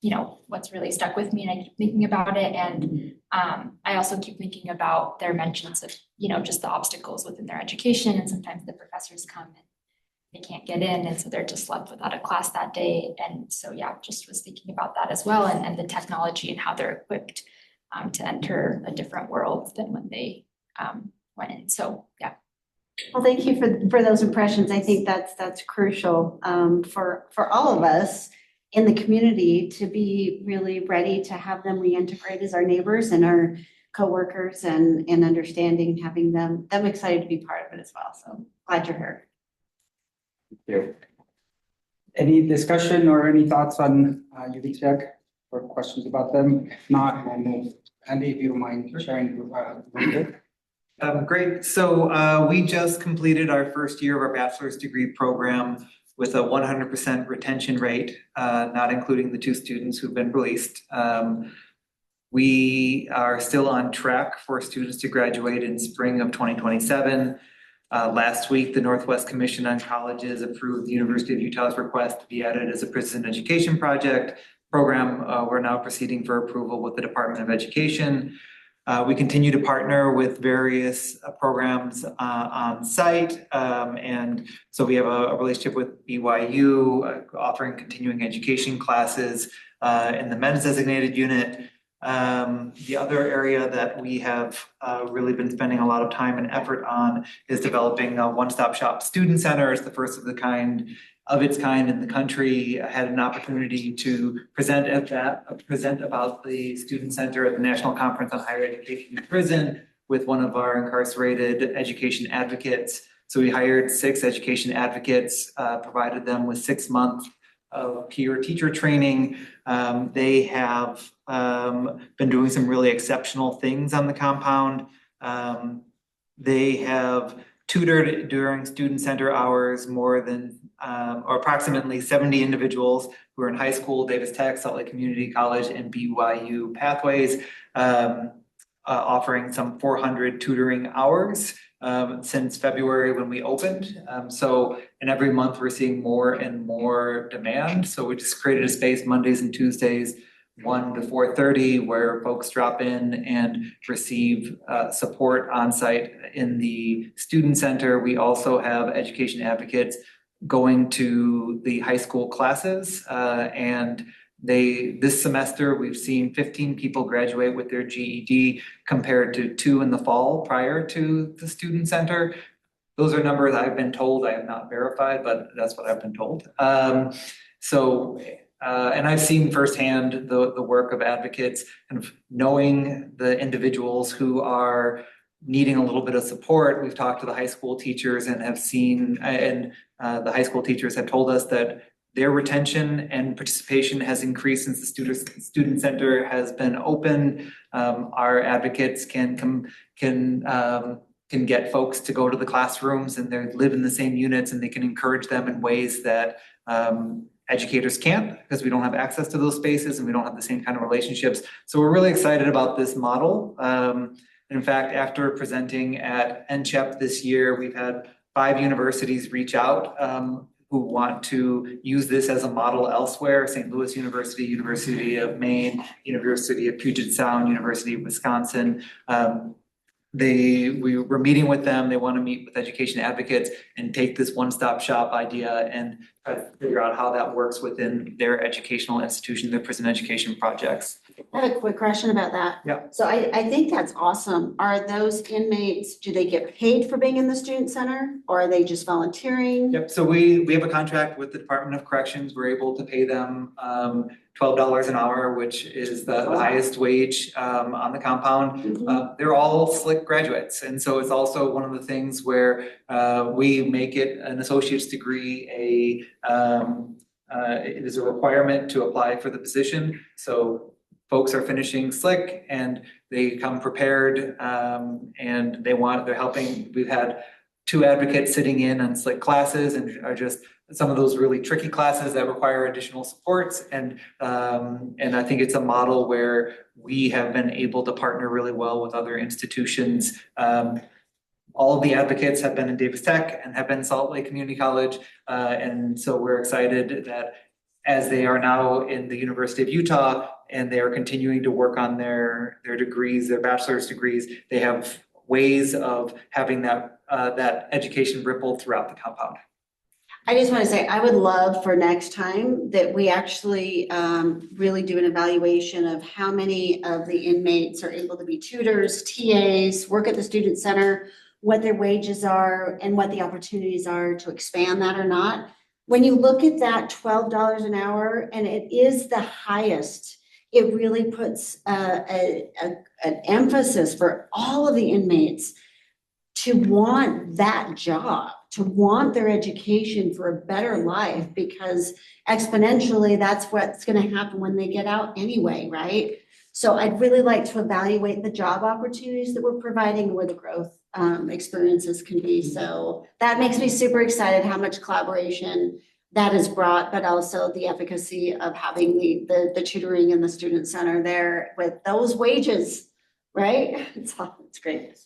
you know what's really stuck with me, and I keep thinking about it. And I also keep thinking about their mentions of, you know, just the obstacles within their education, and sometimes the professors come and they can't get in, and so they're just left without a class that day. And so yeah, just was thinking about that as well, and the technology and how they're equipped to enter a different world than when they went in. So yeah. Well, thank you for those impressions. I think that's crucial for all of us in the community to be really ready to have them reintegrate as our neighbors and our coworkers, and understanding, having them excited to be part of it as well. So glad you're here. Thank you. Any discussion or any thoughts on UV Tech or questions about them? If not, we'll move. Andy, if you don't mind sharing a little bit. Great. So we just completed our first year of our bachelor's degree program with a 100% retention rate, not including the two students who've been released. We are still on track for students to graduate in spring of 2027. Last week, the Northwest Commission on Colleges approved the University of Utah's request to be added as a prison education program. We're now proceeding for approval with the Department of Education. We continue to partner with various programs on site. And so we have a relationship with BYU offering continuing education classes in the men's designated unit. The other area that we have really been spending a lot of time and effort on is developing a one-stop shop student center. It's the first of its kind in the country. I had an opportunity to present about the student center at the National Conference on Higher Education in Prison with one of our incarcerated education advocates. So we hired 6 education advocates, provided them with 6 months of peer teacher training. They have been doing some really exceptional things on the compound. They have tutored during student center hours more than or approximately 70 individuals who are in high school, Davis Tech, Salt Lake Community College, and BYU pathways, offering some 400 tutoring hours since February when we opened. And every month we're seeing more and more demand. So we just created a space Mondays and Tuesdays 1 to 4:30, where folks drop in and receive support on site in the student center. We also have education advocates going to the high school classes, and this semester, we've seen 15 people graduate with their GED compared to 2 in the fall prior to the student center. Those are numbers I've been told, I have not verified, but that's what I've been told. And I've seen firsthand the work of advocates, kind of knowing the individuals who are needing a little bit of support. We've talked to the high school teachers and have seen, the high school teachers have told us that their retention and participation has increased since the student center has been open. Our advocates can get folks to go to the classrooms, and they live in the same units, and they can encourage them in ways that educators can't, because we don't have access to those spaces and we don't have the same kind of relationships. So we're really excited about this model. In fact, after presenting at NCHEP this year, we've had 5 universities reach out who want to use this as a model elsewhere: St. Louis University, University of Maine, University of Puget Sound, University of Wisconsin. We were meeting with them. They want to meet with education advocates and take this one-stop shop idea and try to figure out how that works within their educational institution, their prison education projects. I have a quick question about that. Yeah. So I think that's awesome. Are those inmates, do they get paid for being in the student center, or are they just volunteering? Yep, so we have a contract with the Department of Corrections. We're able to pay them $12 an hour, which is the highest wage on the compound. They're all SLIC graduates. And so it's also one of the things where we make it an associate's degree. It is a requirement to apply for the position. So folks are finishing SLIC and they come prepared, and they're helping. We've had 2 advocates sitting in on SLIC classes, and are just some of those really tricky classes that require additional supports. And I think it's a model where we have been able to partner really well with other institutions. All of the advocates have been in Davis Tech and have been in Salt Lake Community College. And so we're excited that as they are now in the University of Utah and they are continuing to work on their degrees, their bachelor's degrees, they have ways of having that education ripple throughout the compound. I just want to say, I would love for next time that we actually really do an evaluation of how many of the inmates are able to be tutors, TAs, work at the student center, what their wages are, and what the opportunities are to expand that or not. When you look at that $12 an hour, and it is the highest, it really puts an emphasis for all of the inmates to want that job, to want their education for a better life, because exponentially that's what's going to happen when they get out anyway, right? So I'd really like to evaluate the job opportunities that we're providing, where the growth experiences can be. So that makes me super excited how much collaboration that has brought, but also the efficacy of having the tutoring in the student center there with those wages, right? It's great.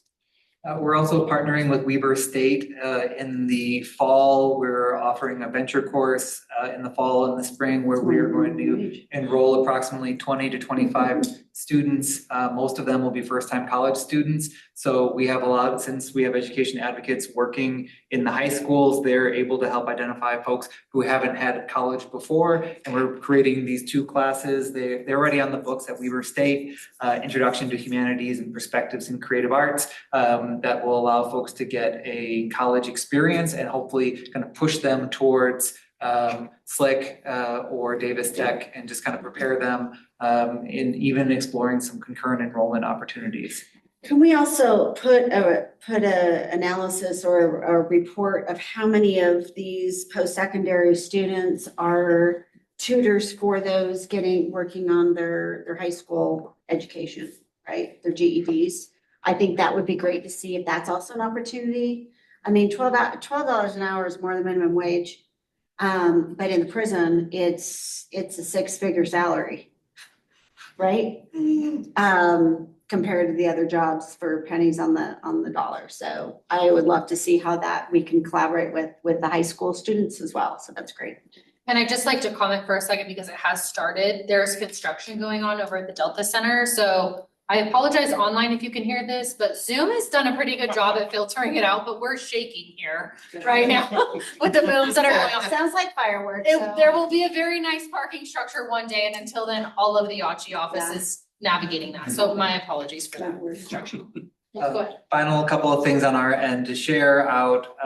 We're also partnering with Weber State in the fall. We're offering a venture course in the fall and the spring, where we are going to enroll approximately 20 to 25 students. Most of them will be first-time college students. So we have since we have education advocates working in the high schools, they're able to help identify folks who haven't had college before. And we're creating these 2 classes. They're already on the books at Weber State, Introduction to Humanities and Perspectives in Creative Arts, that will allow folks to get a college experience and hopefully kind of push them towards SLIC or Davis Tech, and just kind of prepare them in even exploring some concurrent enrollment opportunities. Can we also put a analysis or a report of how many of these post-secondary students are tutors for those working on their high school education, right? Their GEDs. I think that would be great to see if that's also an opportunity. I mean, $12 an hour is more than minimum wage. But in the prison, it's a 6-figure salary, right? Compared to the other jobs for pennies on the dollar. So I would love to see how that we can collaborate with the high school students as well. So that's great. And I'd just like to comment for a second because it has started. There's construction going on over at the Delta Center. So I apologize online if you can hear this, but Zoom has done a pretty good job at filtering it out, but we're shaking here right now with the booms that are going on. Sounds like fireworks. There will be a very nice parking structure one day, and until then, all of the Yachi office is navigating that. So my apologies for that construction. Yeah, go ahead. Final couple of things on our end to share out.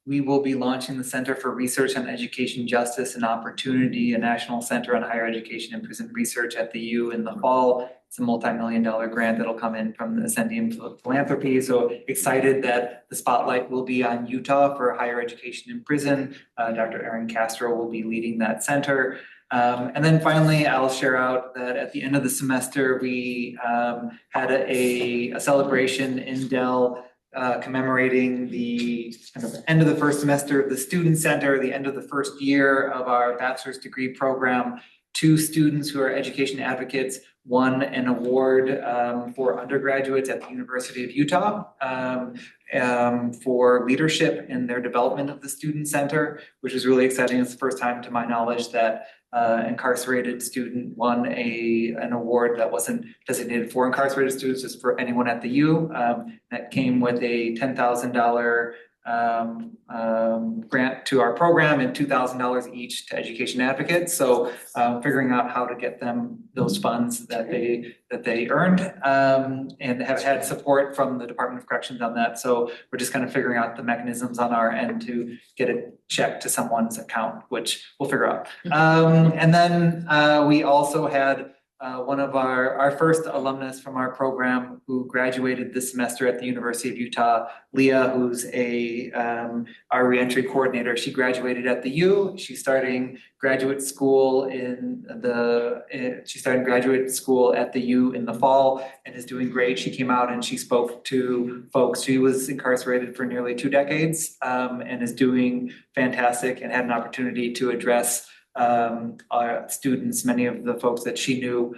We will be launching the Center for Research on Education Justice and Opportunity, a national center on higher education and prison research at the U in the fall. It's a multi-million-dollar grant that'll come in from the Ascendium Philanthropy. So excited that the spotlight will be on Utah for higher education in prison. Dr. Erin Castro will be leading that center. And then finally, I'll share out that at the end of the semester, we had a celebration in Dell commemorating the kind of end of the first semester of the Student Center, the end of the first year of our bachelor's degree program. 2 students who are education advocates won an award for undergraduates at the University of Utah for leadership in their development of the Student Center, which was really exciting. It's the first time, to my knowledge, that incarcerated student won an award that wasn't designated for incarcerated students, just for anyone at the U. That came with a $10,000 grant to our program and $2,000 each to education advocates. So figuring out how to get them those funds that they earned and have had support from the Department of Corrections on that. So we're just kind of figuring out the mechanisms on our end to get a check to someone's account, which we'll figure out. And then we also had one of our first alumnus from our program who graduated this semester at the University of Utah, Leah, who's our reentry coordinator. She graduated at the U. She's starting graduate school at the U in the fall and is doing great. She came out and she spoke to folks. She was incarcerated for nearly 2 decades and is doing fantastic and had an opportunity to address our students, many of the folks that she knew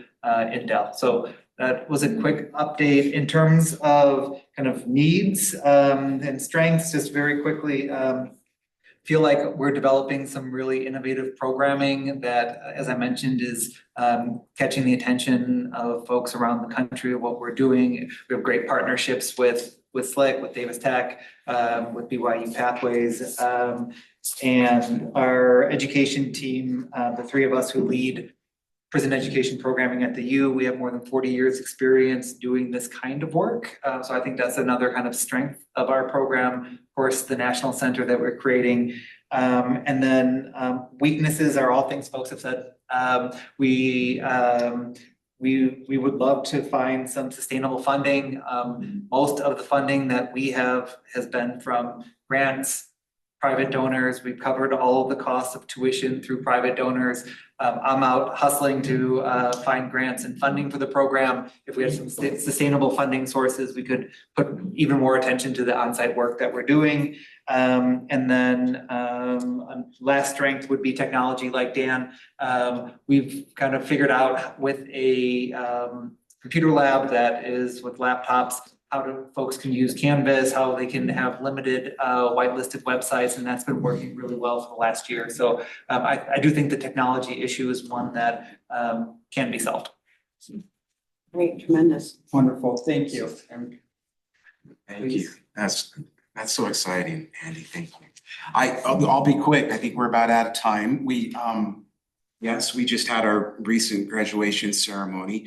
in Dell. So that was a quick update in terms of kind of needs and strengths. Just very quickly, feel like we're developing some really innovative programming that, as I mentioned, is catching the attention of folks around the country of what we're doing. We have great partnerships with SLIC, with Davis Tech, with BYU Pathways, and our education team, the 3 of us who lead prison education programming at the U, we have more than 40 years experience doing this kind of work. So I think that's another kind of strength of our program. Of course, the national center that we're creating. And then weaknesses are all things folks have said. We would love to find some sustainable funding. Most of the funding that we have has been from grants, private donors. We've covered all of the costs of tuition through private donors. I'm out hustling to find grants and funding for the program. If we had some sustainable funding sources, we could put even more attention to the on-site work that we're doing. And then last strength would be technology. Like Dan, we've kind of figured out with a computer lab that is with laptops, how folks can use Canvas, how they can have limited whitelisted websites, and that's been working really well for the last year. So I do think the technology issue is one that can be solved. Great, tremendous. Wonderful, thank you. Thank you. That's so exciting, Andy. Thank you. I'll be quick. I think we're about out of time. We just had our recent graduation ceremony.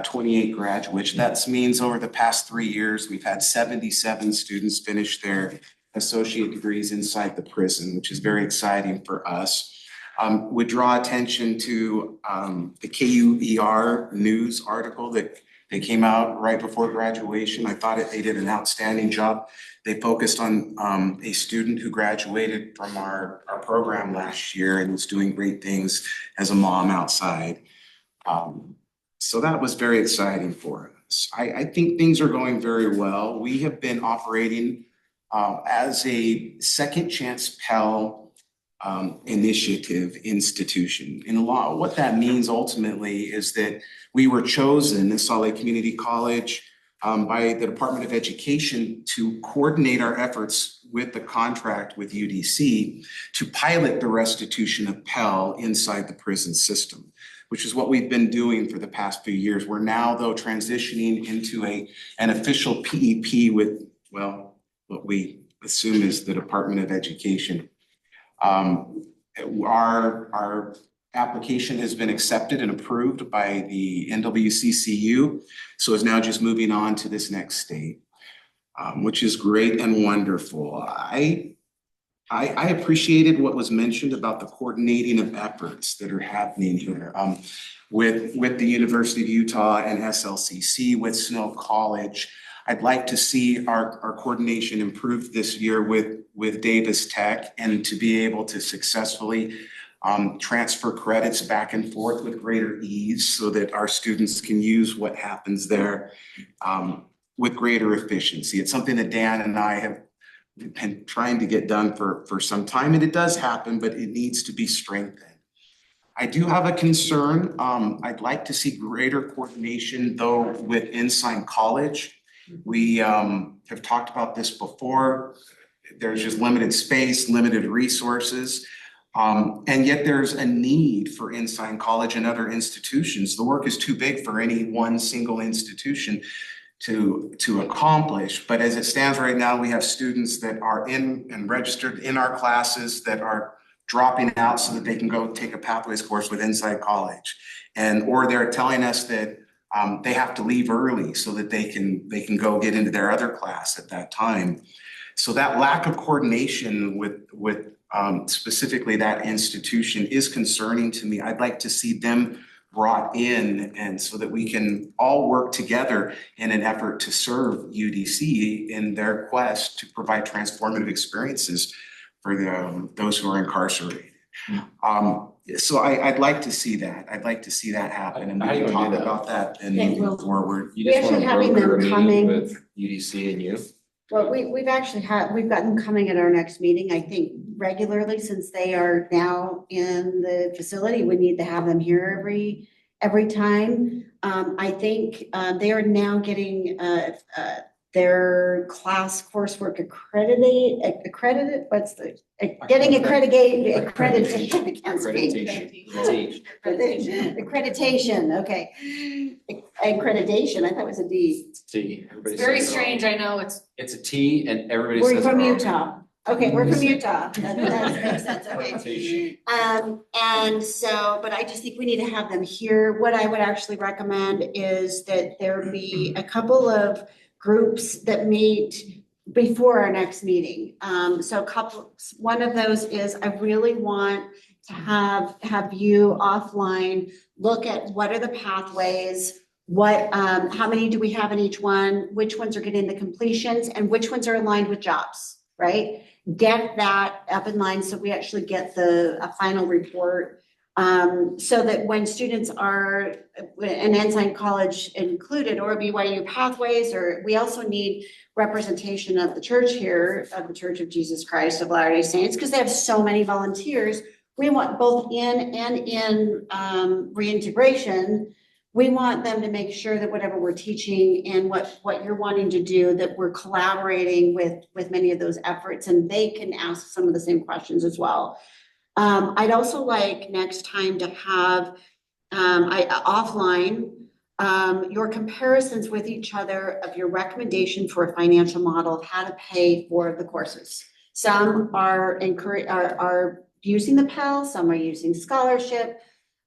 28 graduates. That means over the past 3 years, we've had 77 students finish their associate degrees inside the prison, which is very exciting for us. Would draw attention to the KUER news article that they came out right before graduation. I thought they did an outstanding job. They focused on a student who graduated from our program last year and was doing great things as a mom outside. So that was very exciting for us. I think things are going very well. We have been operating as a second chance Pell initiative institution. In law, what that means ultimately is that we were chosen in Salt Lake Community College by the Department of Education to coordinate our efforts with the contract with UDC to pilot the restitution of Pell inside the prison system, which is what we've been doing for the past few years. We're now, though, transitioning into an official PEP with, well, what we assume is the Department of Education. Our application has been accepted and approved by the NWCCU, so is now just moving on to this next state, which is great and wonderful. I appreciated what was mentioned about the coordinating of efforts that are happening here with the University of Utah and SLCC, with Snow College. I'd like to see our coordination improved this year with Davis Tech, and to be able to successfully transfer credits back and forth with greater ease so that our students can use what happens there with greater efficiency. It's something that Dan and I have been trying to get done for some time, and it does happen, but it needs to be strengthened. I do have a concern. I'd like to see greater coordination, though, with Ensign College. We have talked about this before. There's just limited space, limited resources, and yet there's a need for Ensign College and other institutions. The work is too big for any one single institution to accomplish. But as it stands right now, we have students that are in and registered in our classes that are dropping out so that they can go take a pathways course with Ensign College, or they're telling us that they have to leave early so that they can go get into their other class at that time. So that lack of coordination with specifically that institution is concerning to me. I'd like to see them brought in, and so that we can all work together in an effort to serve UDC in their quest to provide transformative experiences for those who are incarcerated. So I'd like to see that. I'd like to see that happen, and we can talk about that and move forward. You just want to having them broker a meeting coming. with UDC and you? Well, we've got them coming at our next meeting, I think regularly, since they are now in the facility. We need to have them here every time. I think they are now getting their class coursework accredited, what's the, getting accreditation, I can't speak. Accreditation, okay. Accreditation, I thought it was a D. T. It's very strange, I know, It's a T and everybody We're says from it wrong. Utah. Okay, we're from Utah. That makes sense, okay. And so, but I just think we need to have them here. What I would actually recommend is that there be a couple of groups that meet before our next meeting. So one of those is I really want to have you offline, look at what are the pathways, how many do we have in each one, which ones are getting the completions, and which ones are aligned with jobs, right? Get that up in line so we actually get a final report, so that when students are in Ensign College included, or BYU Pathways, or we also need representation of the church here, of the Church of Jesus Christ of Latter-day Saints, because they have so many volunteers. We want both in and in reintegration. We want them to make sure that whatever we're teaching and what you're wanting to do, that we're collaborating with many of those efforts, and they can ask some of the same questions as well. I'd also like next time to have offline your comparisons with each other of your recommendation for a financial model of how to pay for the courses. Some are using the Pell, some are using scholarship.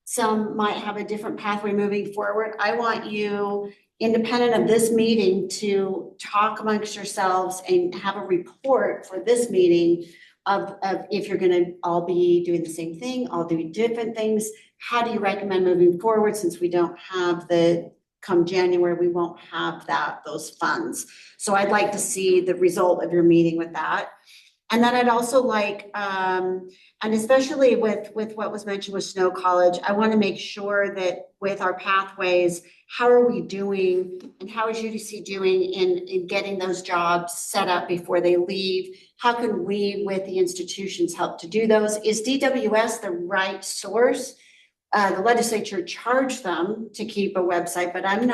Some might have a different pathway moving forward. I want you, independent of this meeting, to talk amongst yourselves and have a report for this meeting of if you're going to all be doing the same thing, all doing different things. How do you recommend moving forward, since we don't have come January, we won't have those funds. So I'd like to see the result of your meeting with that. And then I'd also like, and especially with what was mentioned with Snow College, I want to make sure that with our pathways, how are we doing and how is UDC doing in getting those jobs set up before they leave? How can we, with the institutions, help to do those? Is DWS the right source? The legislature charged them to keep a website, but I'm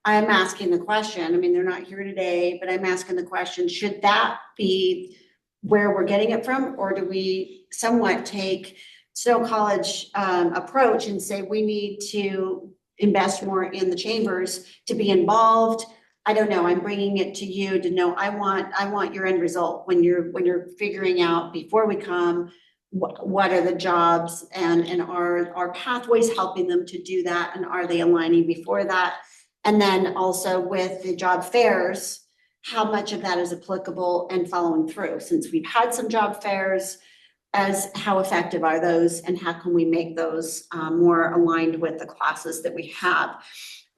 asking the question. I mean, they're not here today, but I'm asking the question, should that be where we're getting it from, or do we somewhat take Snow College approach and say we need to invest more in the chambers to be involved? I don't know. I'm bringing it to you to know. I want your end result when you're figuring out before we come what are the jobs and are pathways helping them to do that, and are they aligning before that? And then also with the job fairs, how much of that is applicable and following through? Since we've had some job fairs, as how effective are those, and how can we make those more aligned with the classes that we have?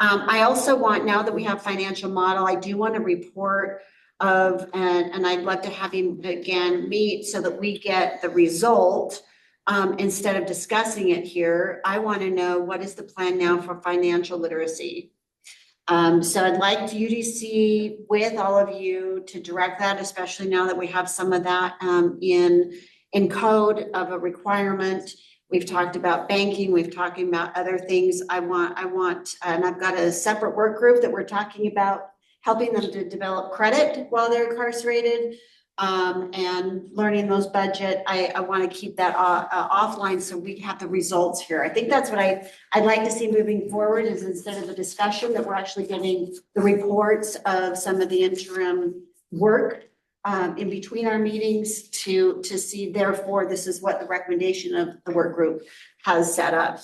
I also want, now that we have financial model, I do want a report of, and I'd love to have him again meet so that we get the result. Instead of discussing it here, I want to know what is the plan now for financial literacy. So I'd like UDC with all of you to direct that, especially now that we have some of that in code of a requirement. We've talked about banking, we've talking about other things. I want, and I've got a separate work group that we're talking about helping them to develop credit while they're incarcerated, and learning those budget. I want to keep that offline so we have the results here. I think that's what I'd like to see moving forward, is instead of the discussion, that we're actually getting the reports of some of the interim work in between our meetings to see, therefore, this is what the recommendation of the work group has set up.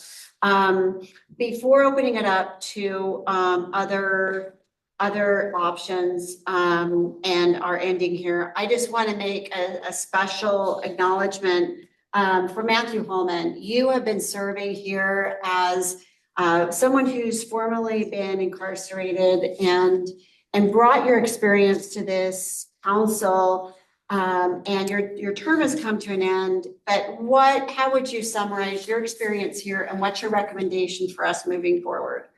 Before opening it up to other options and our ending here, I just want to make a special acknowledgement for Matthew Holman. You have been serving here as someone who's formerly been incarcerated and brought your experience to this council, and your term has come to an end. But how would you summarize your experience here, and what's your recommendation for us moving forward?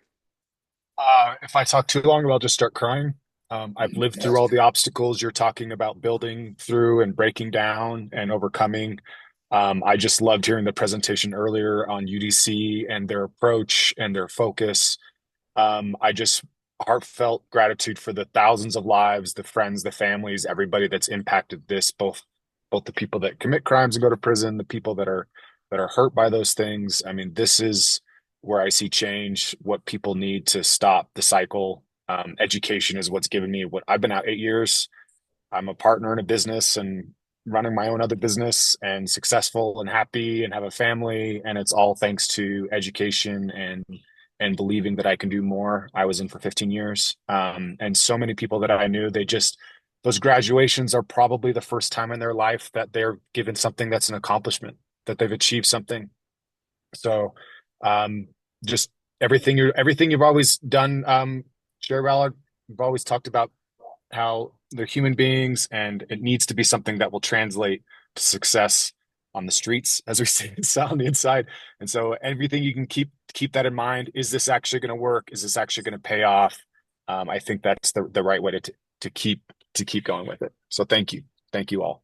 If I talk too long, I'll just start crying. I've lived through all the obstacles you're talking about building through and breaking down and overcoming. I just loved hearing the presentation earlier on UDC and their approach and their focus. I just heartfelt gratitude for the thousands of lives, the friends, the families, everybody that's impacted this, both the people that commit crimes and go to prison, the people that are hurt by those things. I mean, this is where I see change, what people need to stop the cycle. Education is what's given me what I've been out 8 years. I'm a partner in a business and running my own other business and successful and happy and have a family. And it's all thanks to education and believing that I can do more. I was in for 15 years. And so many people that I knew, those graduations are probably the first time in their life that they're given something that's an accomplishment, that they've achieved something. So just everything you've always done, Chair Ballard, you've always talked about how they're human beings, and it needs to be something that will translate to success on the streets, as we say on the inside. And so everything you can keep that in mind. Is this actually going to work? Is this actually going to pay off? I think that's the right way to keep going with it. So thank you all.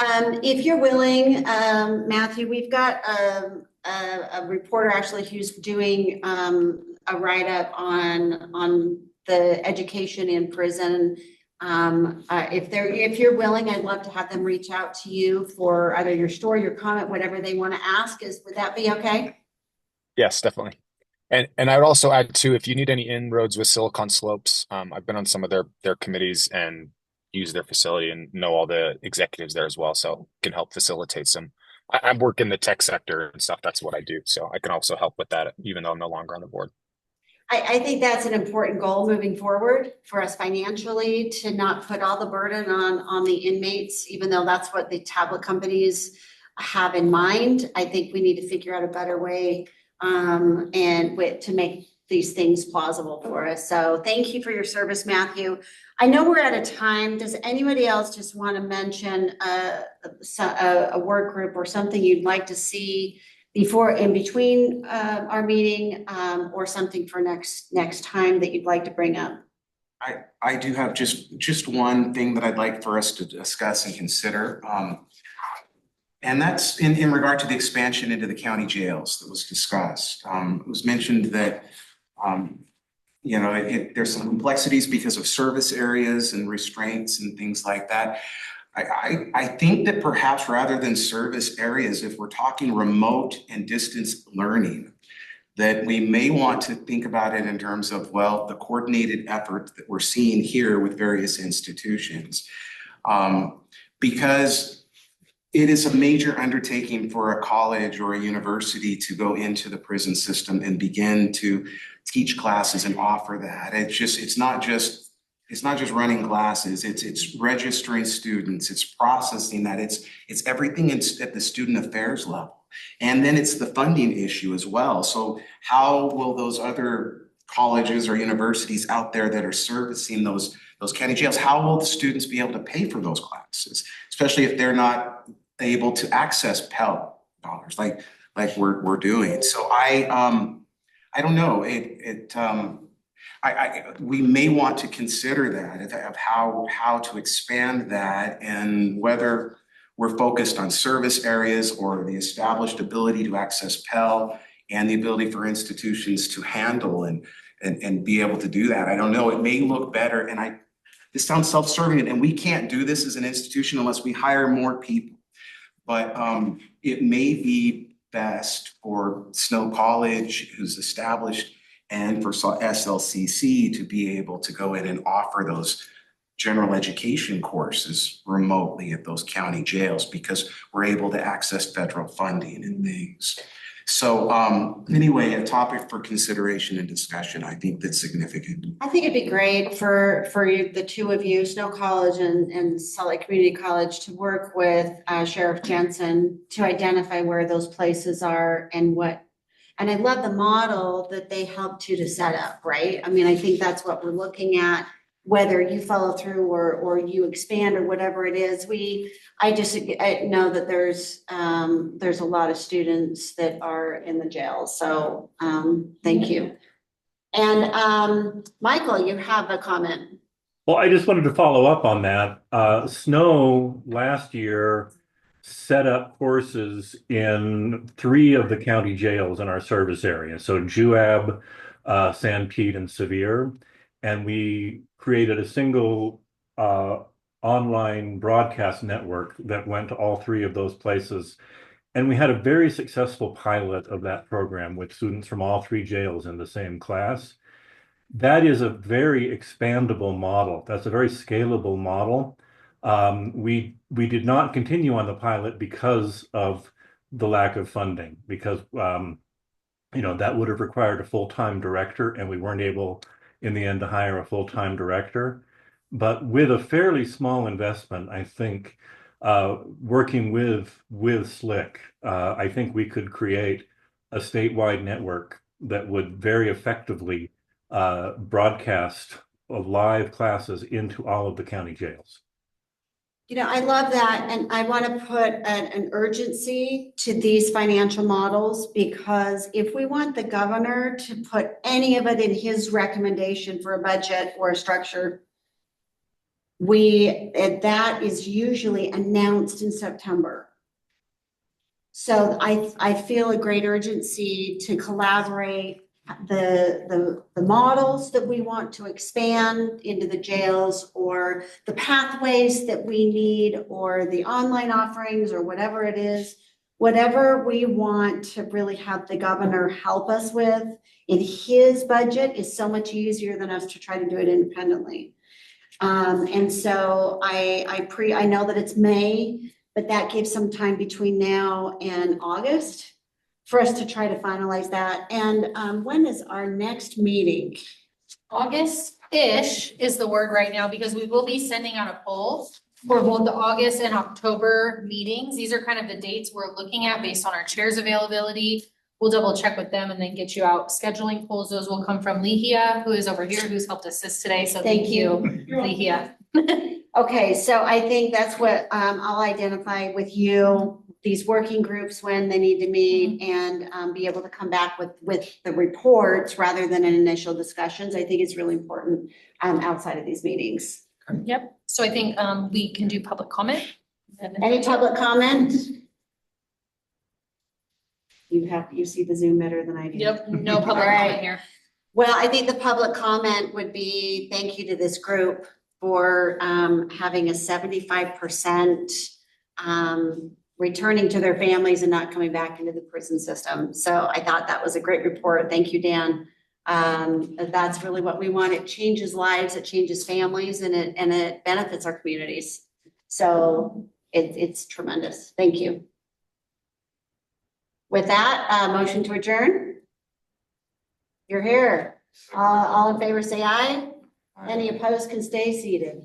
If you're willing, Matthew, we've got a reporter actually who's doing a write-up on the education in prison. If you're willing, I'd love to have them reach out to you for either your story, your comment, whatever they want to ask. Would that be okay? Yes, definitely. And I would also add too, if you need any inroads with Silicon Slopes, I've been on some of their committees and use their facility and know all the executives there as well, so can help facilitate some. I work in the tech sector and stuff. That's what I do, so I can also help with that, even though I'm no longer on the board. I think that's an important goal moving forward for us financially, to not put all the burden on the inmates, even though that's what the tablet companies have in mind. I think we need to figure out a better way to make these things plausible for us. So thank you for your service, Matthew. I know we're out of time. Does anybody else just want to mention a work group or something you'd like to see before, in between our meeting, or something for next time that you'd like to bring up? I do have just one thing that I'd like for us to discuss and consider. And that's in regard to the expansion into the county jails that was discussed. It was mentioned that there's some complexities because of service areas and restraints and things like that. I think that perhaps rather than service areas, if we're talking remote and distance learning, that we may want to think about it in terms of, well, the coordinated effort that we're seeing here with various institutions. Because it is a major undertaking for a college or a university to go into the prison system and begin to teach classes and offer that. It's not just running classes, it's registering students, it's processing that, it's everything at the student affairs level. And then it's the funding issue as well. So how will those other colleges or universities out there that are servicing those county jails, how will the students be able to pay for those classes, especially if they're not able to access Pell dollars like we're doing? So I don't know. We may want to consider that of how to expand that, and whether we're focused on service areas or the established ability to access Pell and the ability for institutions to handle and be able to do that. I don't know. It may look better, and this sounds self-serving, and we can't do this as an institution unless we hire more people. But it may be best for Snow College, who's established, and for SLCC to be able to go in and offer those general education courses remotely at those county jails, because we're able to access federal funding and things. So anyway, a topic for consideration and discussion. I think that's significant. I think it'd be great for you, the two of you, Snow College and Salt Lake Community College, to work with Sheriff Jensen to identify where those places are and what. And I love the model that they helped you to set up, right? I mean, I think that's what we're looking at, whether you follow through or you expand or whatever it is. I know that there's a lot of students that are in the jail. So thank you. And Michael, you have a comment. Well, I just wanted to follow up on that. Snow last year set up courses in 3 of the county jails in our service area. So Juab, San Pete, and Sevier. And we created a single online broadcast network that went to all 3 of those places. And we had a very successful pilot of that program with students from all 3 jails in the same class. That is a very expandable model. That's a very scalable model. We did not continue on the pilot because of the lack of funding, because that would have required a full-time director, and we weren't able in the end to hire a full-time director. But with a fairly small investment, I think working with SLIC, I think we could create a statewide network that would very effectively broadcast live classes into all of the county jails. I love that. And I want to put an urgency to these financial models, because if we want the governor to put any of it in his recommendation for a budget or a structure, that is usually announced in September. So I feel a great urgency to collaborate the models that we want to expand into the jails, or the pathways that we need, or the online offerings, or whatever it is, whatever we want to really have the governor help us with in his budget is so much easier than us to try to do it independently. And so I know that it's May, but that gives some time between now and August for us to try to finalize that. And when is our next meeting? August-ish is the word right now, because we will be sending out a poll for both the August and October meetings. These are kind of the dates we're looking at based on our chair's availability. We'll double check with them and then get you out scheduling polls. Those will come from Lehia, who is over here, who's helped assist today. So thank you, Lehia. Okay, so I think that's what I'll identify with you, these working groups, when they need to meet, and be able to come back with the reports rather than an initial discussions. I think it's really important outside of these meetings. Yep. So I think we can do public comment. Any public comment? You see the Zoom better than I do. Yep, no public comment here. Well, I think the public comment would be thank you to this group for having a 75% returning to their families and not coming back into the prison system. So I thought that was a great report. Thank you, Dan. That's really what we want. It changes lives, it changes families, and it benefits our communities. So it's tremendous. Thank you. With that, motion to adjourn. You're here. All in favor, say aye. Any opposed can stay seated.